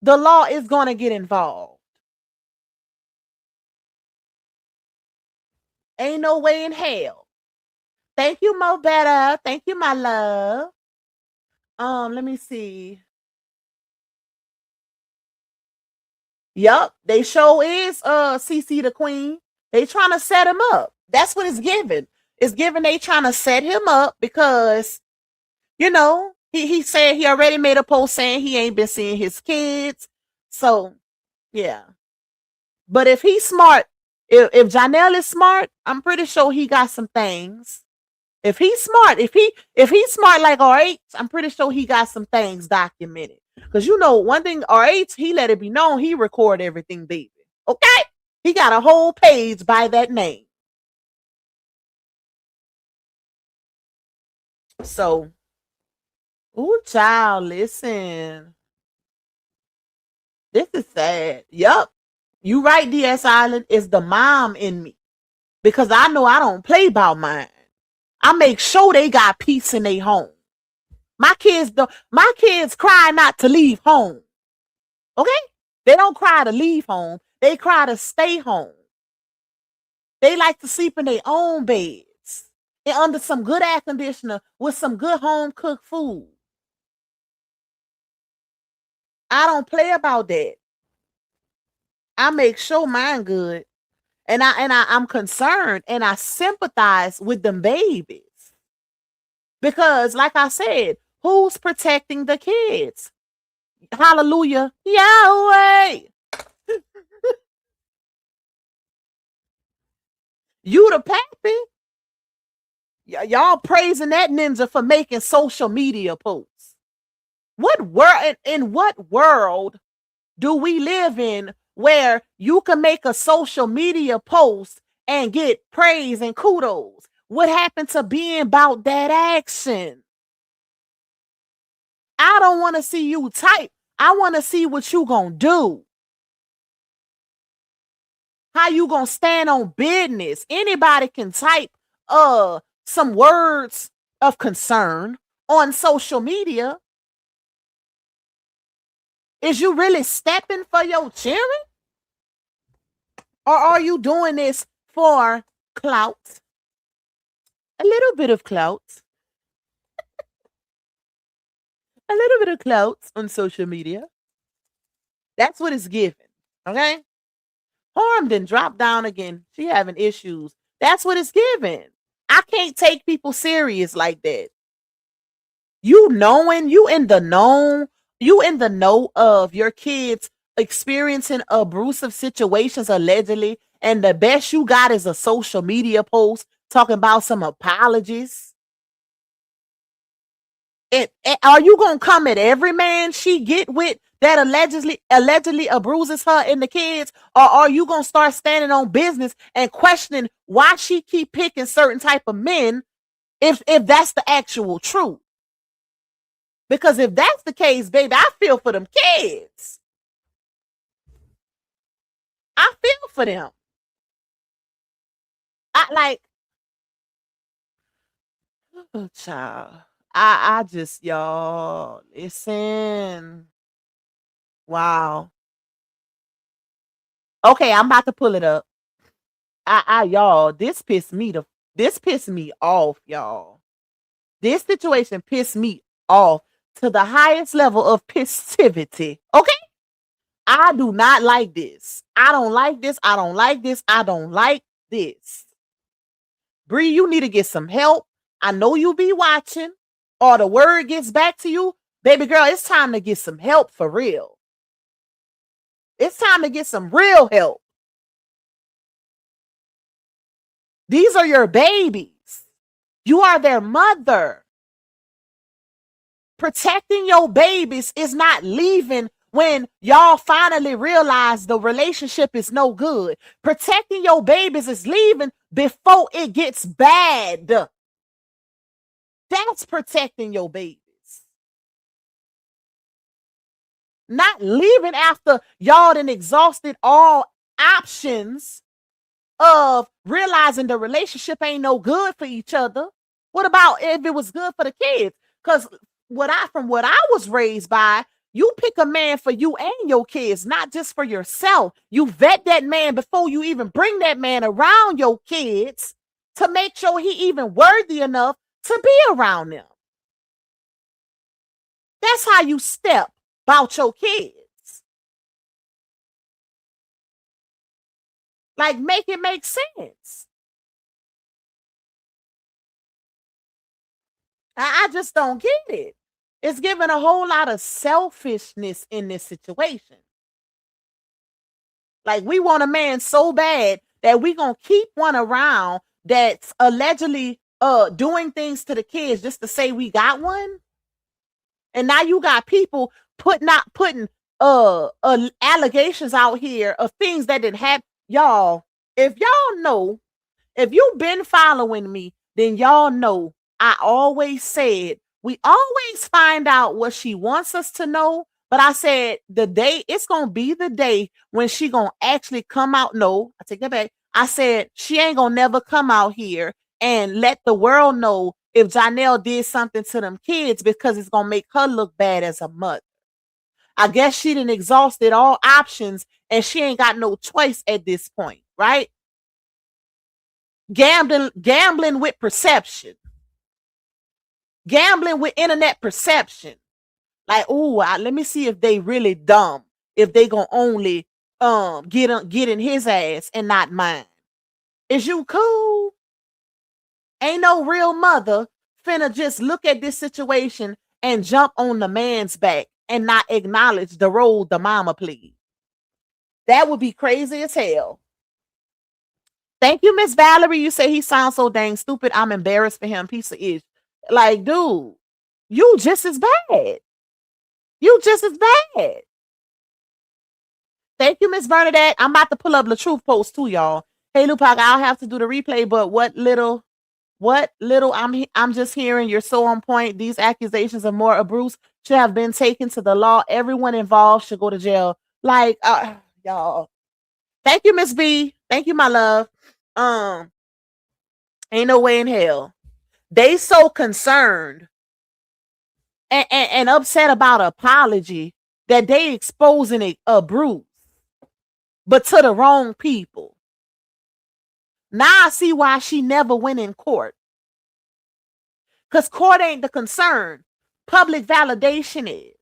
the law is going to get involved. Ain't no way in hell. Thank you, Mo Better. Thank you, my love. Let me see. Yup, they show is CC the Queen. They trying to set him up. That's what it's giving. It's giving they trying to set him up because, you know, he said he already made a post saying he ain't been seeing his kids. So, yeah. But if he's smart, if Janell is smart, I'm pretty sure he got some things. If he's smart, if he's smart like RH, I'm pretty sure he got some things documented. Because you know, one thing, RH, he let it be known he record everything, baby. Okay? He got a whole page by that name. So, ooh, child, listen. This is sad. Yup. You right, DS Island. It's the mom in me. Because I know I don't play about mine. I make sure they got peace in their home. My kids cry not to leave home. Okay? They don't cry to leave home. They cry to stay home. They like to sleep in their own beds and under some good air conditioner with some good home cooked food. I don't play about that. I make sure mine good. And I'm concerned and I sympathize with them babies. Because, like I said, who's protecting the kids? Hallelujah. Yahweh. You the pappy. Y'all praising that ninja for making social media posts. In what world do we live in where you can make a social media post and get praise and kudos? What happened to being about that action? I don't want to see you type. I want to see what you gonna do. How you gonna stand on business? Anybody can type some words of concern on social media, is you really stepping for your children? Or are you doing this for clout? A little bit of clout. A little bit of clout on social media. That's what it's giving. Okay? Harm then dropped down again. She having issues. That's what it's giving. I can't take people serious like that. You knowing, you in the know of your kids experiencing abusive situations allegedly, and the best you got is a social media post talking about some apologies. Are you gonna come at every man she get with that allegedly abuses her and the kids, or are you gonna start standing on business and questioning why she keep picking certain type of men if that's the actual truth? Because if that's the case, baby, I feel for them kids. I feel for them. Oh, child. I just, y'all, listen. Wow. Okay, I'm about to pull it up. Y'all, this pissed me off, y'all. This situation pissed me off to the highest level of pissivity. Okay? I do not like this. I don't like this. I don't like this. I don't like this. Bree, you need to get some help. I know you be watching, or the word gets back to you. Baby girl, it's time to get some help for real. It's time to get some real help. These are your babies. You are their mother. Protecting your babies is not leaving when y'all finally realize the relationship is no good. Protecting your babies is leaving before it gets bad. That's protecting your babies. Not leaving after y'all done exhausted all options of realizing the relationship ain't no good for each other. What about if it was good for the kids? Because from what I was raised by, you pick a man for you and your kids, not just for yourself. You vet that man before you even bring that man around your kids to make sure he even worthy enough to be around them. That's how you step about your kids. Like, make it make sense. I just don't get it. It's giving a whole lot of selfishness in this situation. Like, we want a man so bad that we gonna keep one around that's allegedly doing things to the kids just to say we got one. And now you got people putting allegations out here of things that didn't happen. Y'all, if y'all know, if you've been following me, then y'all know I always said we always find out what she wants us to know. But I said it's gonna be the day when she gonna actually come out. No, I take that back. I said she ain't gonna never come out here and let the world know if Janell did something to them kids, because it's gonna make her look bad as a mother. I guess she done exhausted all options and she ain't got no choice at this point, right? Gambling with perception. Gambling with internet perception. Like, let me see if they really dumb. If they gonna only get in his ass and not mine. Is you cool? Ain't no real mother finna just look at this situation and jump on the man's back and not acknowledge the role the mama played. That would be crazy as hell. Thank you, Miss Valerie. You say he sounds so dang stupid. I'm embarrassed for him. Piece of ish. Like, dude, you just as bad. You just as bad. Thank you, Miss Bernadette. I'm about to pull up LaTruth post too, y'all. Hey, Lupac, I'll have to do the replay, but what little I'm just hearing, you're so on point. These accusations of more abuse should have been taken to the law. Everyone involved should go to jail. Like, y'all. Thank you, Miss B. Thank you, my love. Ain't no way in hell. they so concerned and upset about an apology that they exposing a Bruce, but to the wrong people. Now I see why she never went in court. Because court ain't the concern. Public validation is.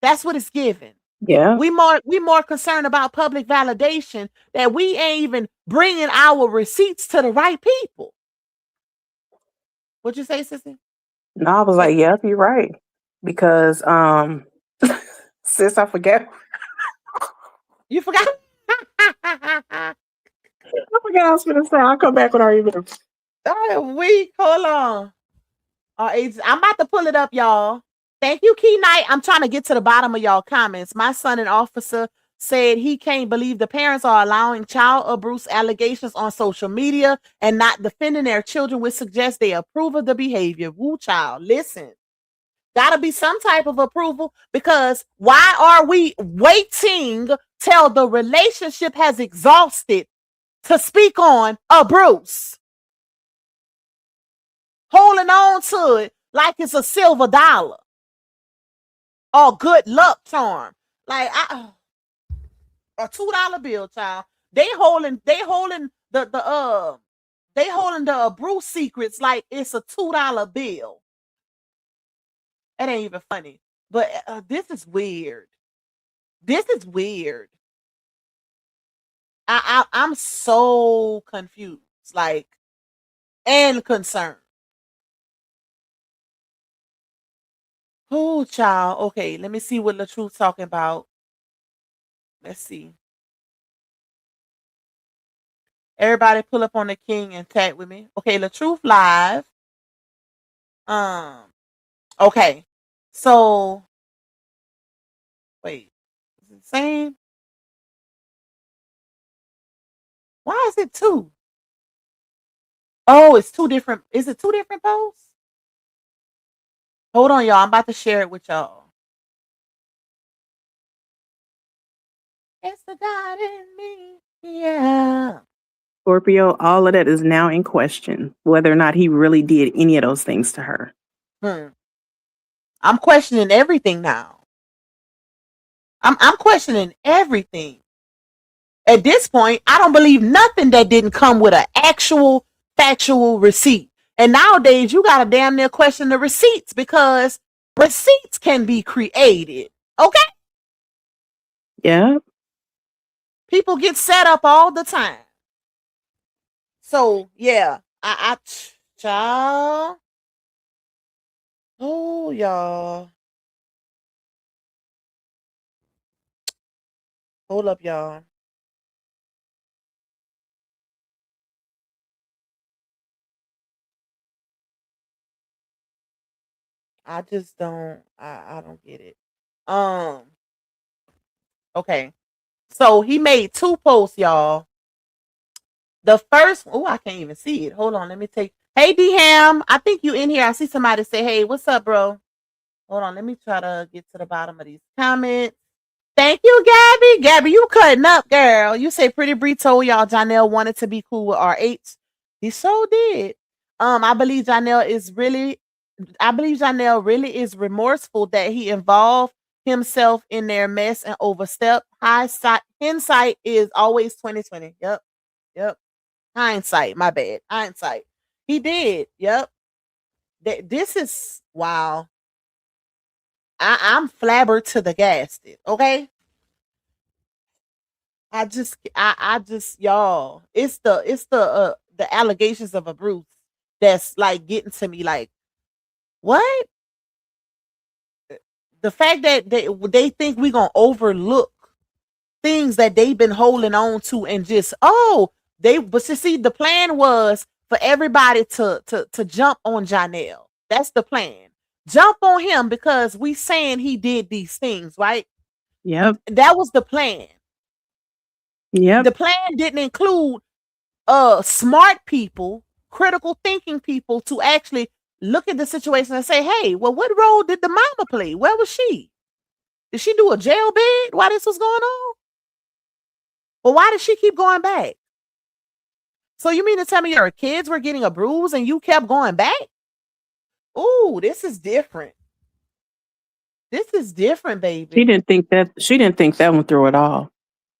That's what it's given. Yeah. We more concerned about public validation that we ain't even bringing our receipts to the right people. What'd you say, sissy? No, I was like, yep, you're right. Because sis, I forget. You forgot? I forgot I was gonna say. I'll come back when I remember. Week. Hold on. I'm about to pull it up, y'all. Thank you, Key Knight. I'm trying to get to the bottom of y'all comments. My son, an officer, said he can't believe the parents are allowing child abuse allegations on social media and not defending their children, which suggests they approve of the behavior. Woo, child. Listen, gotta be some type of approval, because why are we waiting till the relationship has exhausted to speak on abuse? Holding on to it like it's a silver dollar or good luck charm. Like a $2 bill, child. They holding the abuse secrets like it's a $2 bill. It ain't even funny. But this is weird. This is weird. I'm so confused, like, and concerned. Oh, child. Okay, let me see what LaTruth talking about. Let's see. Everybody pull up on the king and tag with me. Okay, LaTruth live. Okay. So wait. Is it the same? Why is it two? Oh, it's two different. Is it two different posts? Hold on, y'all. I'm about to share it with y'all. It's the God in me. Yeah. Scorpio, all of that is now in question, whether or not he really did any of those things to her. I'm questioning everything now. I'm questioning everything. At this point, I don't believe nothing that didn't come with an actual factual receipt. And nowadays, you got to damn near question the receipts, because receipts can be created. Okay? Yeah. People get set up all the time. So, yeah. Child. Oh, y'all. Hold up, y'all. I just don't, I don't get it. Okay. So he made two posts, y'all. The first, oh, I can't even see it. Hold on, let me take. Hey, D Ham, I think you in here. I see somebody say, hey, what's up, bro? Hold on, let me try to get to the bottom of these comments. Thank you, Gabby. Gabby, you cutting up, girl. You say Pretty Bree told y'all Janell wanted to be cool with RH. He so did. I believe Janell really is remorseful that he involved himself in their mess and overstepped. Hindsight is always 2020. Yep. Hindsight, my bad. Hindsight. He did. Yep. This is wow. I'm flabbergasted. Okay. I just y'all. It's the allegations of abuse that's like getting to me. Like, what? The fact that they think we're gonna overlook things that they've been holding on to and just but you see, the plan was for everybody to jump on Janell. That's the plan. Jump on him because we saying he did these things, right? Yep. That was the plan. Yep. The plan didn't include smart people, critical thinking people, to actually look at the situation and say, hey, well, what role did the mama play? Where was she? Did she do a jail bid while this was going on? Well, why did she keep going back? So you mean to tell me your kids were getting a bruise and you kept going back? Ooh, this is different. This is different, She baby. didn't think that. She didn't think that one through at all.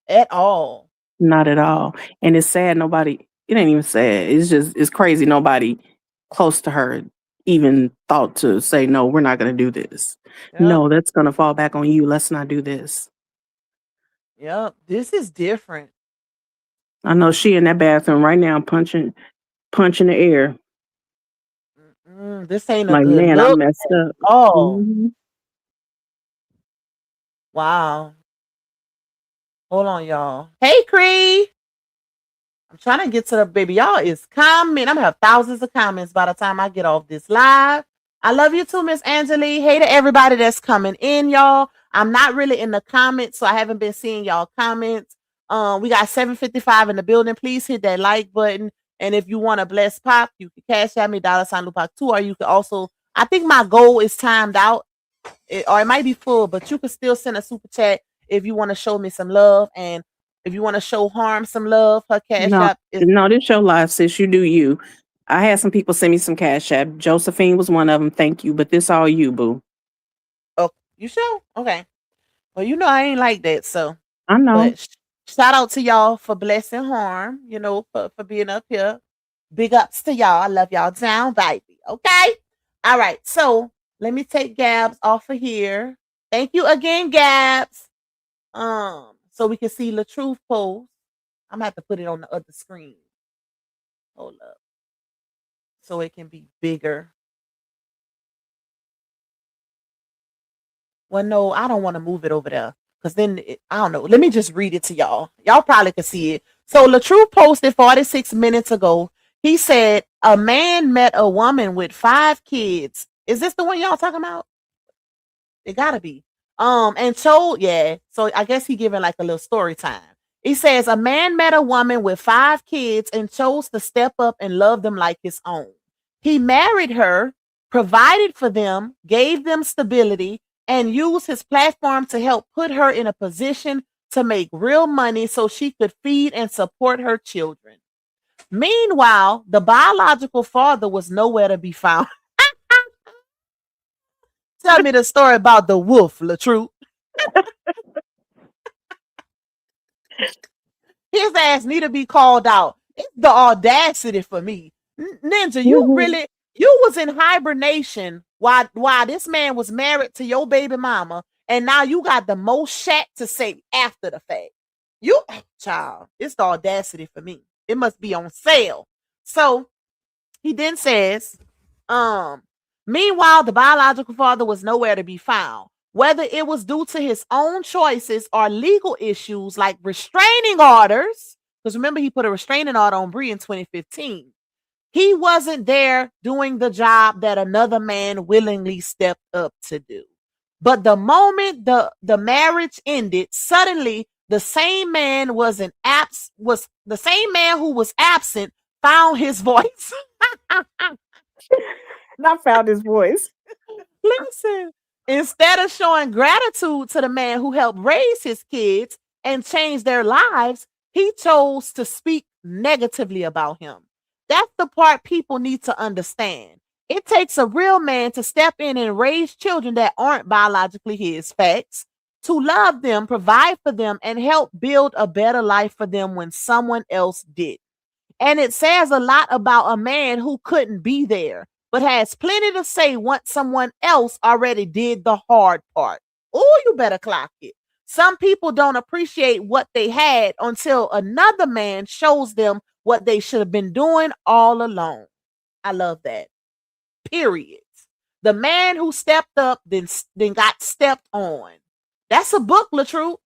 At all. Not at all. And it's sad. Nobody. It ain't even sad. It's crazy. Nobody close to her even thought to say, no, we're not going to do this. Yep. No, that's going to fall back on you. Let's not do this. Yep. This is different. I know she in that bathroom right now punching the air. This ain't a Like, good man, I look messed at up. all. Mhm. Wow. Hold on, y'all. Hey, Cree. I'm trying to get to the baby. Y'all is comment. I'm gonna have thousands of comments by the time I get off this live. I love you too, Miss Angelique. Hey to everybody that's coming in, y'all. I'm not really in the comments, so I haven't been seeing y'all comments. We got 755 in the building. Please hit that like button. And if you want to bless Pop, you can cash at me $Lupac2, or you can also. I think my goal is timed out, or it might be full, but you can still send a super chat if you want to show me some love, and if you want to show Harm some love. Her cash app is No, this your live, sis. You do you. I had some people send me some cash app. Josephine was one of them. Thank you. But this all you, boo. oh, you sure? Okay. Well, you know I ain't like that, so. I know. But shout out to y'all for blessing Harm, for being up here. Big ups to y'all. I love y'all down, baby. Okay. All right. So let me take Gabs off of here. Thank you again, Gabs. So we can see LaTruth post. I'm gonna have to put it on the other screen. Hold up. So it can be bigger. Well, no, I don't want to move it over there. Because then, I don't know. Let me just read it to y'all. Y'all probably can see it. So LaTruth posted 46 minutes ago. He said, a man met a woman with 5 kids. Is this the one y'all talking about? It gotta be. And told, yeah. So I guess he giving like a little story time. He says, a man met a woman with 5 kids and chose to step up and love them like his own. He married her, provided for them, gave them stability, and used his platform to help put her in a position to make real money so she could feed and support her children. Meanwhile, the biological father was nowhere to be found. Tell me the story about the wolf, LaTruth. His ass need to be called out. It's the audacity for me. Ninja, you was in hibernation while this man was married to your baby mama, and now you got the most shat to say after the fact. Child, it's the audacity for me. It must be on sale. So he then says, meanwhile, the biological father was nowhere to be found. Whether it was due to his own choices or legal issues like restraining orders, because remember he put a restraining order on Bree in 2015. He wasn't there doing the job that another man willingly stepped up to do. But the moment the marriage ended, suddenly the same man who was absent found his voice. Not found his voice. Listen, instead of showing gratitude to the man who helped raise his kids and change their lives, he chose to speak negatively about him. That's the part people need to understand. It takes a real man to step in and raise children that aren't biologically his, facts, to love them, provide for them, and help build a better life for them when someone else did. And it says a lot about a man who couldn't be there, but has plenty to say once someone else already did the hard part. Oh, you better clock it. Some people don't appreciate what they had until another man shows them what they should have been doing all along. I love that. Period. The man who stepped up then got stepped on. That's a book, LaTruth.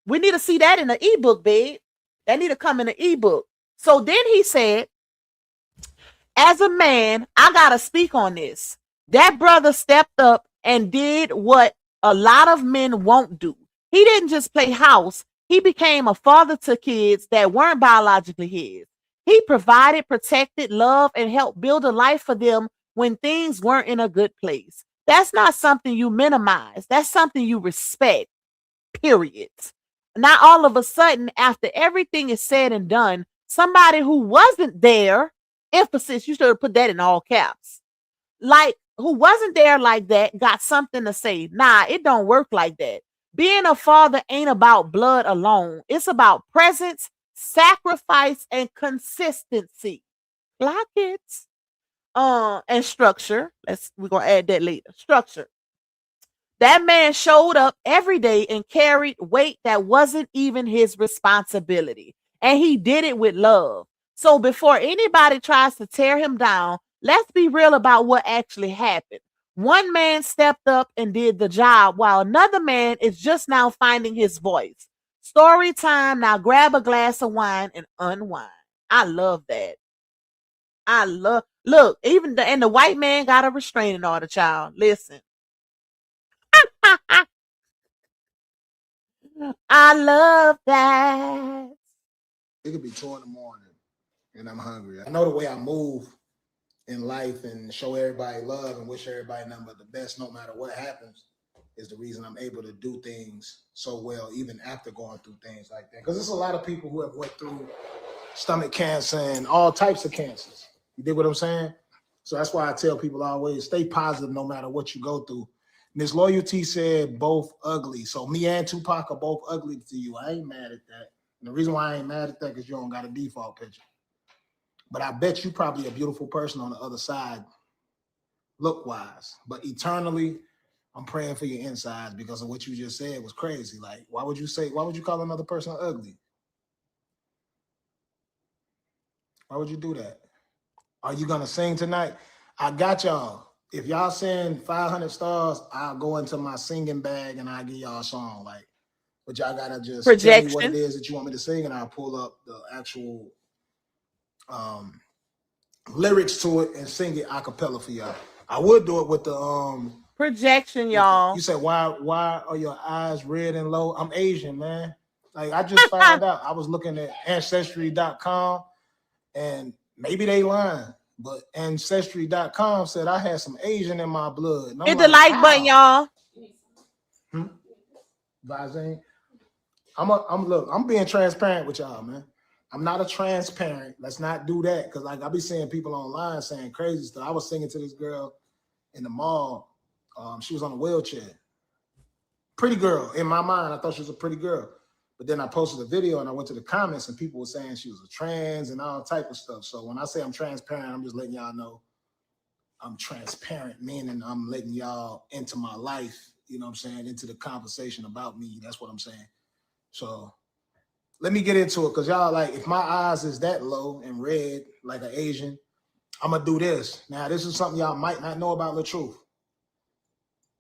We need to see that in the ebook, babe. That need to come in the ebook. So then he said, as a man, I got to speak on this. That brother stepped up and did what a lot of men won't do. He didn't just play house. He became a father to kids that weren't biologically his. He provided, protected, loved, and helped build a life for them when things weren't in a good place. That's not something you minimize. That's something you respect, period. Not all of a sudden, after everything is said and done, somebody who wasn't there, emphasis, you should have put that in all caps, like who wasn't there like that got something to say. Nah, it don't work like that. Being a father ain't about blood alone. It's about presence, sacrifice, and consistency. Clock it. And structure. We're gonna add that later. Structure. That man showed up every day and carried weight that wasn't even his responsibility. And he did it with love. So before anybody tries to tear him down, let's be real about what actually happened. One man stepped up and did the job while another man is just now finding his voice. Story time. Now grab a glass of wine and unwind. I love that. Look, even the white man got a restraining order, child. Listen. I love that. It could be 2 in the morning and I'm hungry. I know the way I move in life and show everybody love and wish everybody nothing but the best no matter what happens is the reason I'm able to do things so well even after going through things like that. Because there's a lot of people who have went through stomach cancer and all types of cancers. You dig what I'm saying? So that's why I tell people always stay positive no matter what you go through. Miss Loyalty said both ugly. So me and Tupac are both ugly to you. I ain't mad at that. And the reason why I ain't mad at that is you don't got a default picture. But I bet you probably a beautiful person on the other side, look-wise. But eternally, I'm praying for your insides because of what you just said was crazy. Like, why would you call another person ugly? Why would you do that? Are you gonna sing tonight? I got y'all. If y'all send 500 stars, I'll go into my singing bag and I'll give y'all a song. Like, but y'all gotta just tell me what it is that you want me to sing, and I'll pull up the actual lyrics to it and sing it a cappella for y'all. I would do it with the projection, y'all. You said why are your eyes red and low? I'm Asian, man. Like I just found out. I was looking at ancestry.com and maybe they lying. But Ancestry.com said I had some Asian in my blood. Hit the like button, y'all. Vizine. I'm being transparent with y'all, man. I'm not a transparent. Let's not do that. Because like I be seeing people online saying crazy stuff. I was singing to this girl in the mall. She was on a wheelchair. Pretty girl. In my mind, I thought she was a pretty girl. But then I posted a video and I went to the comments and people were saying she was a trans and all type of stuff. So when I say I'm transparent, I'm just letting y'all know I'm transparent, meaning I'm letting y'all into my life, you know what I'm saying, into the conversation about me. That's what I'm saying. So let me get into it because y'all like, if my eyes is that low and red like an Asian, I'm going to do this. Now, this is something y'all might not know about LaTruth.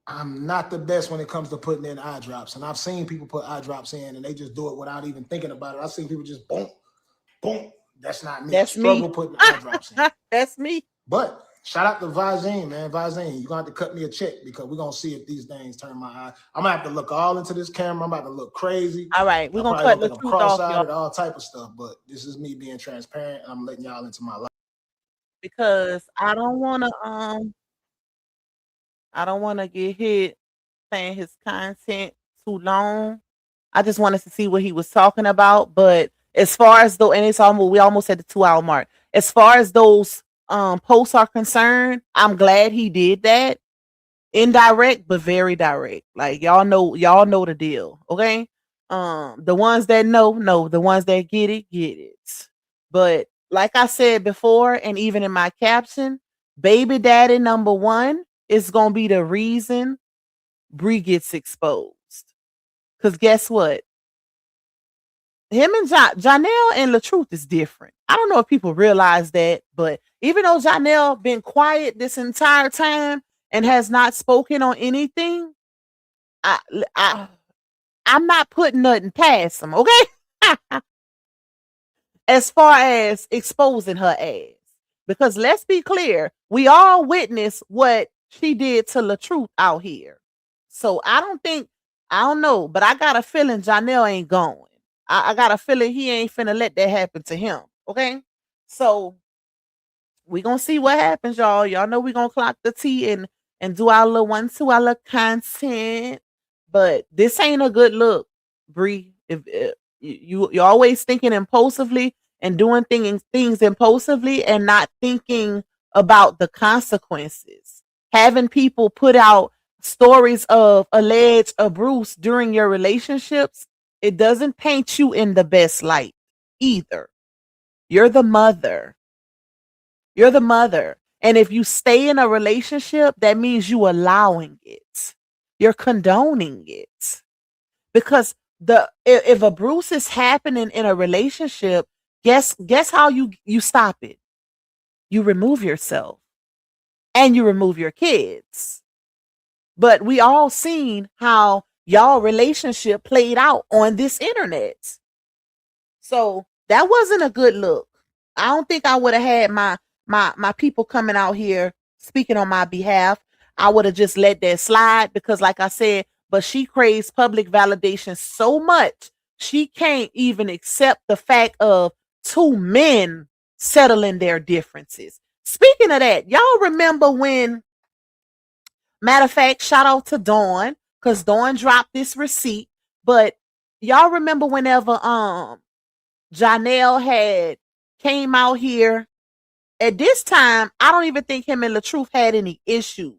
I'm not the best when it comes to putting in eye drops. And I've seen people put eye drops in and they just do it without even thinking about it. I've seen people just boom, boom. That's not me. That's I struggle me. putting eye drops in. That's me. But shout out to Vizine, man. Vizine, you're going to have to cut me a check because we're going to see if these things turn my eye. I'm going to have to look all into this camera. I'm about to look crazy. All right. We're going to cut the truth off, y'all. All type of stuff. But this is me being transparent and I'm letting y'all into my life. Because I don't want to get hit saying his content too long. I just wanted to see what he was talking about. But as far as though, and we almost at the 2-hour mark. As far as those posts are concerned, I'm glad he did that. Indirect, but very direct. Like y'all know the deal. Okay. The ones that know, the ones that get it. But like I said before, and even in my caption, baby daddy number 1 is gonna be the reason Bree gets exposed. Because guess what? Him and Janell and LaTruth is different. I don't know if people realize that, but even though Janell been quiet this entire time and has not spoken on anything, I'm not putting nothing past him, okay? As far as exposing her ass. Because let's be clear, we all witnessed what she did to LaTruth out here. So I don't know, but I got a feeling Janell ain't going. I got a feeling he ain't finna let that happen to him. Okay. So we gonna see what happens, y'all. Y'all know we gonna clock the T and do our little 1-2 our little content. But this ain't a good look, Bree. If you're always thinking impulsively and doing things impulsively and not thinking about the consequences. having people put out stories of alleged abuse during your relationships, it doesn't paint you in the best light either. You're the mother. You're the mother. And if you stay in a relationship, that means you allowing it. You're condoning it. Because if abuse is happening in a relationship, guess how you stop it? You remove yourself and you remove your kids. But we all seen how y'all relationship played out on this internet. So that wasn't a good look. I don't think I would have had my people coming out here speaking on my behalf. I would have just let that slide because, like I said, but she craves public validation so much she can't even accept the fact of two men settling their differences. Speaking of that, y'all remember when, matter of fact, shout out to Dawn, because Dawn dropped this receipt, but y'all remember whenever Janell had came out here. At this time, I don't even think him and LaTruth had any issues.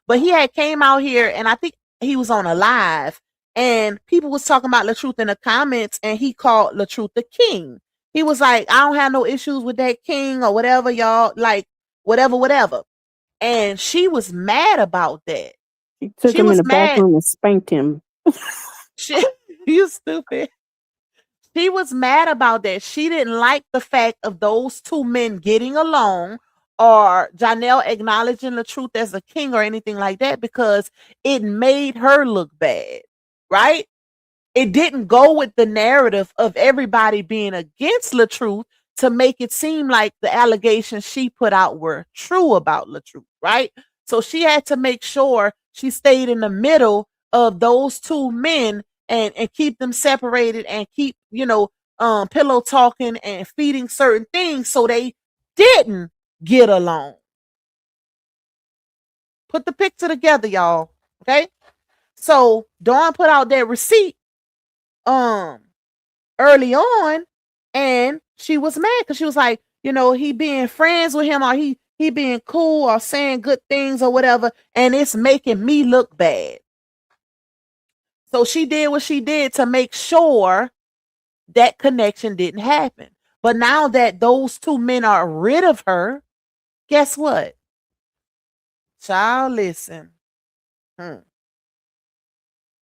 But he had came out here and I think he was on a live and people was talking about LaTruth in the comments and he called LaTruth the king. He was like, I don't have no issues with that king or whatever, y'all. Like, whatever. And she was mad about that. She took him in the bathroom and spanked him. You stupid. She was mad about that. She didn't like the fact of those two men getting along or Janell acknowledging LaTruth as a king or anything like that because it made her look bad, right? It didn't go with the narrative of everybody being against LaTruth to make it seem like the allegations she put out were true about LaTruth, right? So she had to make sure she stayed in the middle of those two men and keep them separated and keep, pillow talking and feeding certain things so they didn't get along. Put the picture together, y'all. Okay. So Dawn put out that receipt early on and she was mad because she was like, he being friends with him or he being cool or saying good things or whatever, and it's making me look bad. So she did what she did to make sure that connection didn't happen. But now that those two men are rid of her, guess what? Child, listen.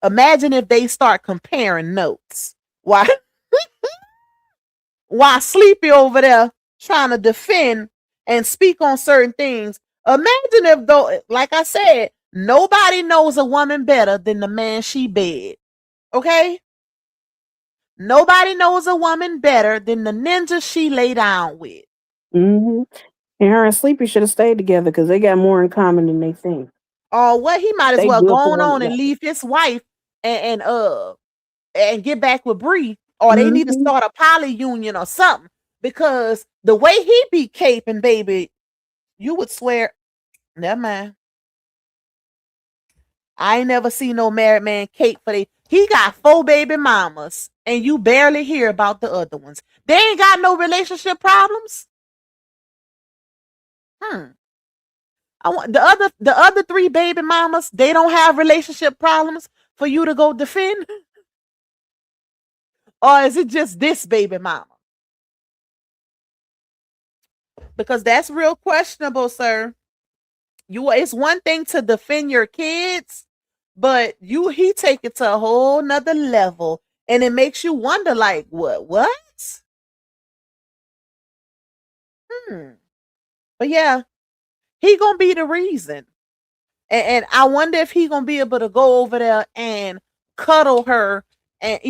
Imagine if they start comparing notes. Why Sleepy over there trying to defend and speak on certain things. Imagine if, though, like I said, nobody knows a woman better than the man she bed. Okay? Nobody knows a woman better than the ninja she lay down with. Mm-hmm. And her and Sleepy should have stayed together because they got more in common than they think. Or what? He might as well go on and leave his wife and get back with Bree, or they need to start a poly union or something. Because the way he be caping, baby, you would swear. Never mind. I ain't never seen no married man cape for he got 4 baby mamas, and you barely hear about the other ones. They ain't got no relationship problems. I want the other 3 baby mamas, they don't have relationship problems for you to go defend? Or is it just this baby mama? Because that's real questionable, sir. It's one thing to defend your kids, but he take it to a whole nother level, and it makes you wonder, like, what? But yeah, he gonna be the reason. And I wonder if he gonna be able to go over there and cuddle her and,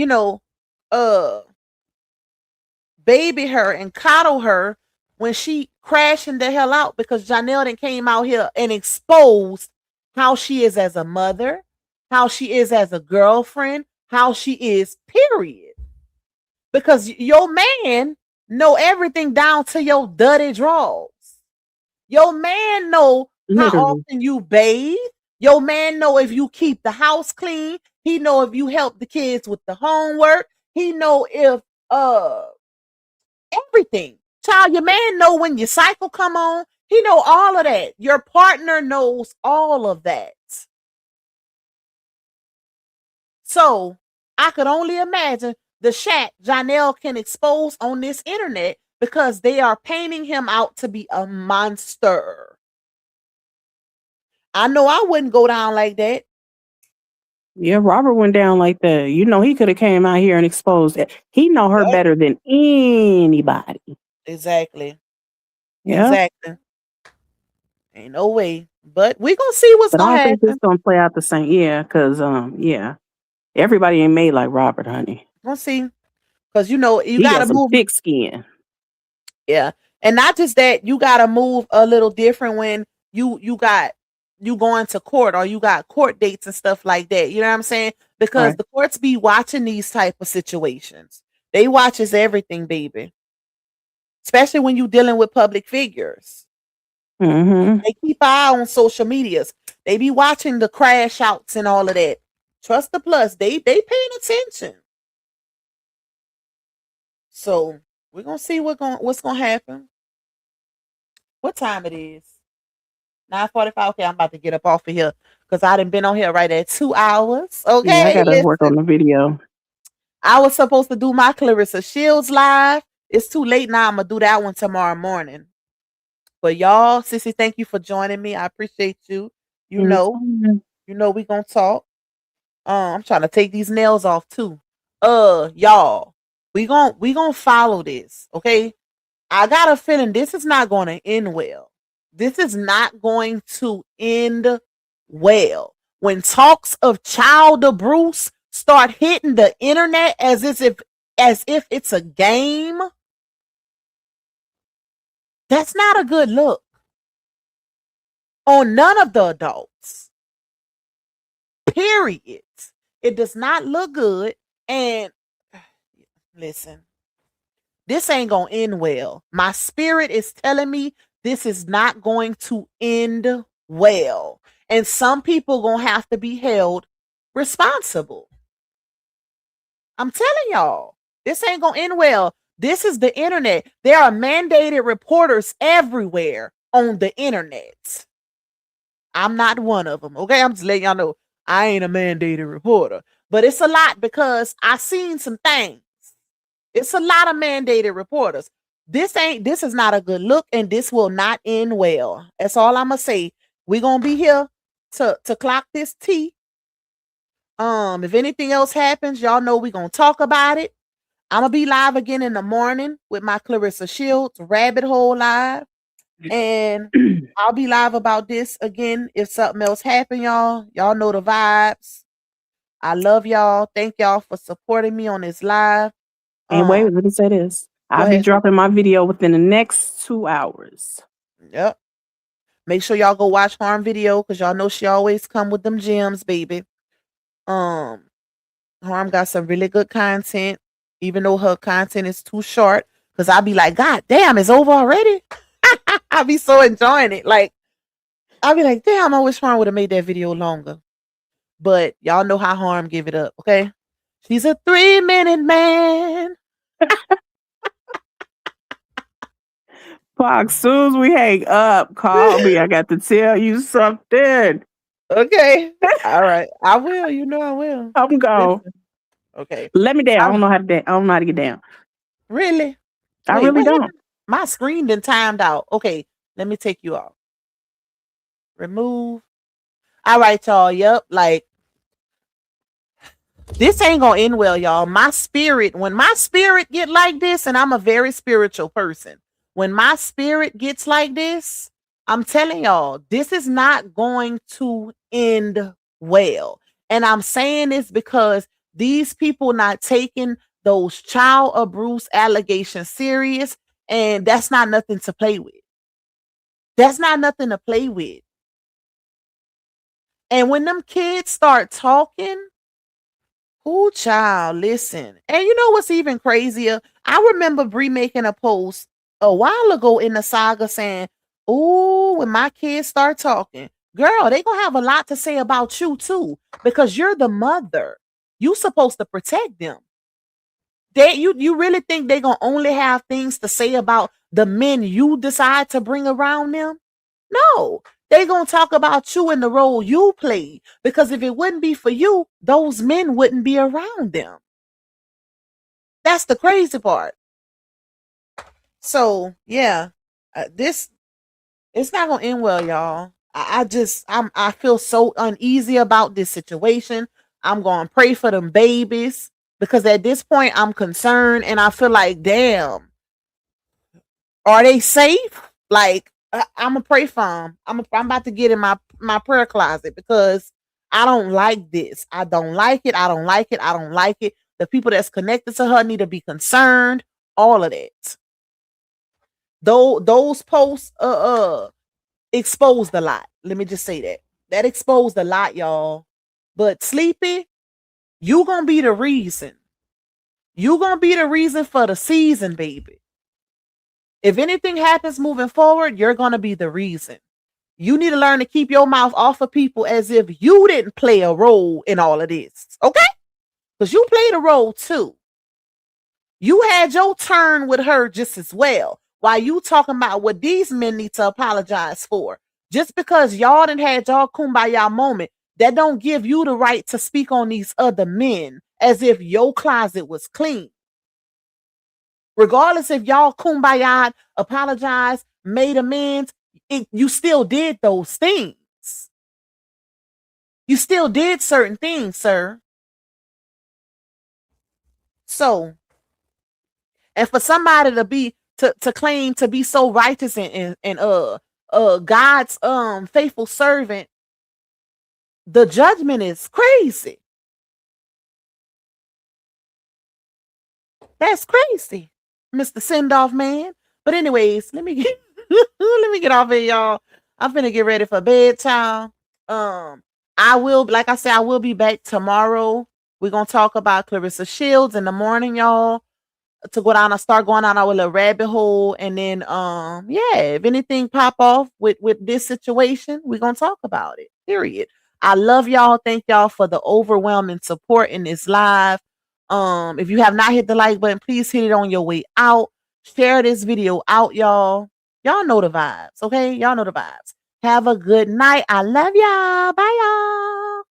baby her and coddle her when she crashing the hell out, because Janell then came out here and exposed how she is as a mother, how she is as a girlfriend, how she is, period. Because your man know everything down to your dirty drawers. Your man know how often you bathe. Your man know if you keep the house clean. He know if you help the kids with the homework. He know if everything. Child, your man know when your cycle come on. He know all of that. Your partner knows all of that. So I could only imagine the shat Janell can expose on this internet because they are painting him out to be a monster. I know I wouldn't go down like that. Yeah, Robert went down like that. You know, he could have came out here and exposed it. He know her better than anybody. Exactly. Yeah. Exactly. Ain't no way. But we gonna see what's But I gonna don't happen. think this gonna play out the same. Yeah, because yeah. Everybody ain't made like Robert, honey. We'll see. Because you know, you He gotta got some move. thick skin. Yeah. And not just that, you gotta move a little different when you going to court or you got court dates and stuff like that. You know what I'm saying? Because the courts be watching these type of situations. They watches everything, baby. Especially when you dealing with public figures. Mm-hmm. They keep an eye on social medias. They be watching the crash outs and all of that. Trust the plus. They paying attention. So we're gonna see what's gonna happen. What time it is? 9:45. Okay, I'm about to get up off of here because I done been on here right at 2 hours. Okay, Yeah, I gotta work on listen. the video. I was supposed to do my Clarissa Shields live. It's too late now. I'm gonna do that one tomorrow morning. But y'all, Sissy, thank you for joining me. I appreciate you. You know we gonna talk. I'm trying to take these nails off too. Y'all, we gonna follow this, okay? I got a feeling this is not going to end well. This is not going to end well. When talks of child abuse start hitting the internet as if it's a game, that's not a good look on none of the adults. Period. It does not look good. And listen, this ain't gonna end well. My spirit is telling me this is not going to end well. And some people gonna have to be held responsible. I'm telling y'all, this ain't gonna end well. This is the internet. There are mandated reporters everywhere on the internet. I'm not one of them. Okay, I'm just letting y'all know I ain't a mandated reporter. But it's a lot because I seen some things. It's a lot of mandated reporters. This is not a good look, and this will not end well. That's all I'm gonna say. We're gonna be here to clock this tea. If anything else happens, y'all know we're gonna talk about it. I'm gonna be live again in the morning with my Clarissa Shields Rabbit Hole Live. And I'll be live about this again if something else happen, y'all. Y'all know the vibes. I love y'all. Thank y'all for supporting me on this live. And wait, let me say this. I'll be dropping my video within the next 2 hours. Yep. Make sure y'all go watch Harm video because y'all know she always come with them gems, baby. Harm got some really good content, even though her content is too short. Because I'll be like, God damn, it's over already. I'll be so enjoying it. Like, I'll be like, damn, I wish Harm would have made that video longer. But y'all know how Harm give it up, okay? She's a 3-minute man. Fox, soon as we hang up, call me. I got to tell you something. Okay. All right. I will. You know I will. I'm gone. Okay. Let me down. I don't know how to get down. Really? I really don't. My screen been timed out. Okay. Let me take you off. Remove. All right, y'all. Yep. Like, this ain't gonna end well, y'all. When my spirit get like this, and I'm a very spiritual person. When my spirit gets like this, I'm telling y'all, this is not going to end well. And I'm saying this because these people not taking those child abuse allegations serious, and that's not nothing to play with. That's not nothing to play with. And when them kids start talking, ooh, child, listen. And you know what's even crazier? I remember Bree making a post a while ago in the saga saying, ooh, when my kids start talking, girl, they gonna have a lot to say about you too, because you're the mother. You supposed to protect them. You really think they gonna only have things to say about the men you decide to bring around them? No, they gonna talk about you and the role you played, because if it wouldn't be for you, those men wouldn't be around them. That's the crazy part. So yeah, it's not gonna end well, y'all. I feel so uneasy about this situation. I'm gonna pray for them babies, because at this point I'm concerned, and I feel like, damn, are they safe? Like, I'm gonna pray for them. I'm about to get in my prayer closet, because I don't like this. I don't like it. I don't like it. I don't like it. The people that's connected to her need to be concerned. All of that. Though those posts exposed a lot. Let me just say that. That exposed a lot, y'all. But Sleepy, you gonna be the reason. You gonna be the reason for the season, baby. If anything happens moving forward, you're gonna be the reason. You need to learn to keep your mouth off of people as if you didn't play a role in all of this. Okay? Because you played a role too. You had your turn with her just as well. While you talking about what these men need to apologize for. Just because y'all done had y'all kumbaya moment, that don't give you the right to speak on these other men as if your closet was clean. Regardless if y'all kumbaya, apologized, made amends, you still did those things. You still did certain things, sir. So, and for somebody to claim to be so righteous and God's faithful servant, the judgment is crazy. That's crazy, Mr. Send-off man. But anyways, let me get off here, y'all. I'm finna get ready for bedtime. I will, like I said, I will be back tomorrow. We're gonna talk about Clarissa Shields in the morning, y'all. To go down and start going down our little rabbit hole. And then yeah, if anything pop off with this situation, we're gonna talk about it. Period. I love y'all. Thank y'all for the overwhelming support in this live. If you have not hit the like button, please hit it on your way out. Share this video out, y'all. Y'all know the vibes, okay? Y'all know the vibes. Have a good night. I love y'all. Bye, y'all.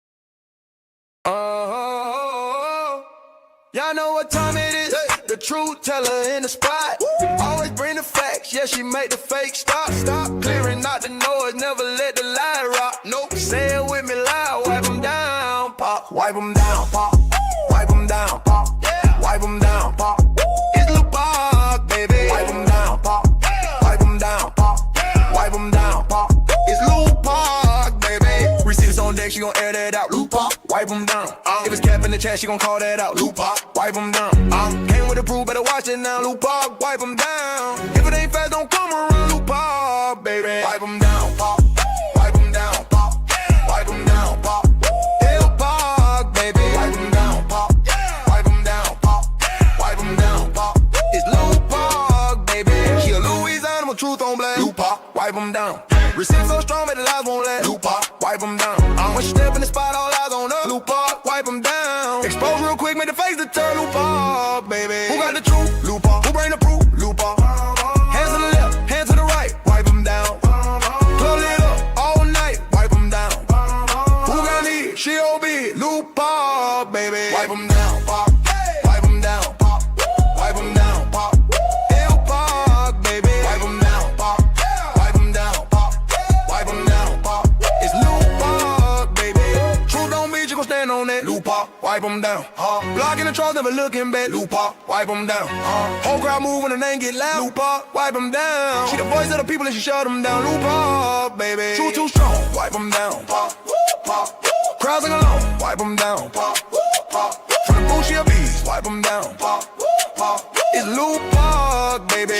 Y'all know what time it is. The truth teller in the spot. Always bring the facts. Yeah, she make the fake stop. Stop clearing out the noise. Never let the lie rock. Nope. Say it with me loud. Wipe them down, pop. Wipe them down, pop. Wipe them down, pop. Yeah. Wipe them down, pop. It's Lil Park, baby. Wipe them down, pop. Wipe them down, pop. Wipe them down, pop. It's Lil Park, baby. Receipts on deck, she gon' air that out. Lil Park, wipe them down. If it's cap in the chat, she gon' call that out. Lil Park, wipe them down. Came with the proof, better watch it now. Lil Park, wipe them down. If it ain't fast, don't come around. Lil Park, baby. Wipe them down, pop. Wipe them down, pop. Wipe them down, pop. Lil Park, baby. Wipe them down, pop. Wipe them down, pop. Wipe them down, pop. It's Lil Park, baby. She a Louisiana, my truth on black. Lil Park, wipe them down. Receipts so strong, but the lies won't let. Lil Park, wipe them down. When she step in the spot, all eyes on her. Lil Park, wipe them down. Expose real quick, make the face to turn. Lil Park, baby. Who got the truth? Lil Park. Who bring the proof? Lil Park. Hands to the left, hands to the right, wipe them down. Club lit up all night, wipe them down. Who got need? She OB. Lil Park, baby. Wipe them down, pop. Wipe them down, pop. Wipe them down, pop. Lil Park, baby. Wipe them down, pop. Wipe them down, pop. Wipe them down, pop. It's Lil Park, baby. Truth don't mean you gon' stand on that. Lil Park, wipe them down. Blocking the trolls, never looking back. Lil Park, wipe them down. Whole crowd move when the name get loud. Lil Park, wipe them down. She the voice of the people and she shut them down. Lil Park, baby. Truth too strong, wipe them down. Pop, pop. Crowds sing along, wipe them down. Pop, pop. From the booth, she a beast, wipe them down. Pop, pop. It's Lil Park, baby.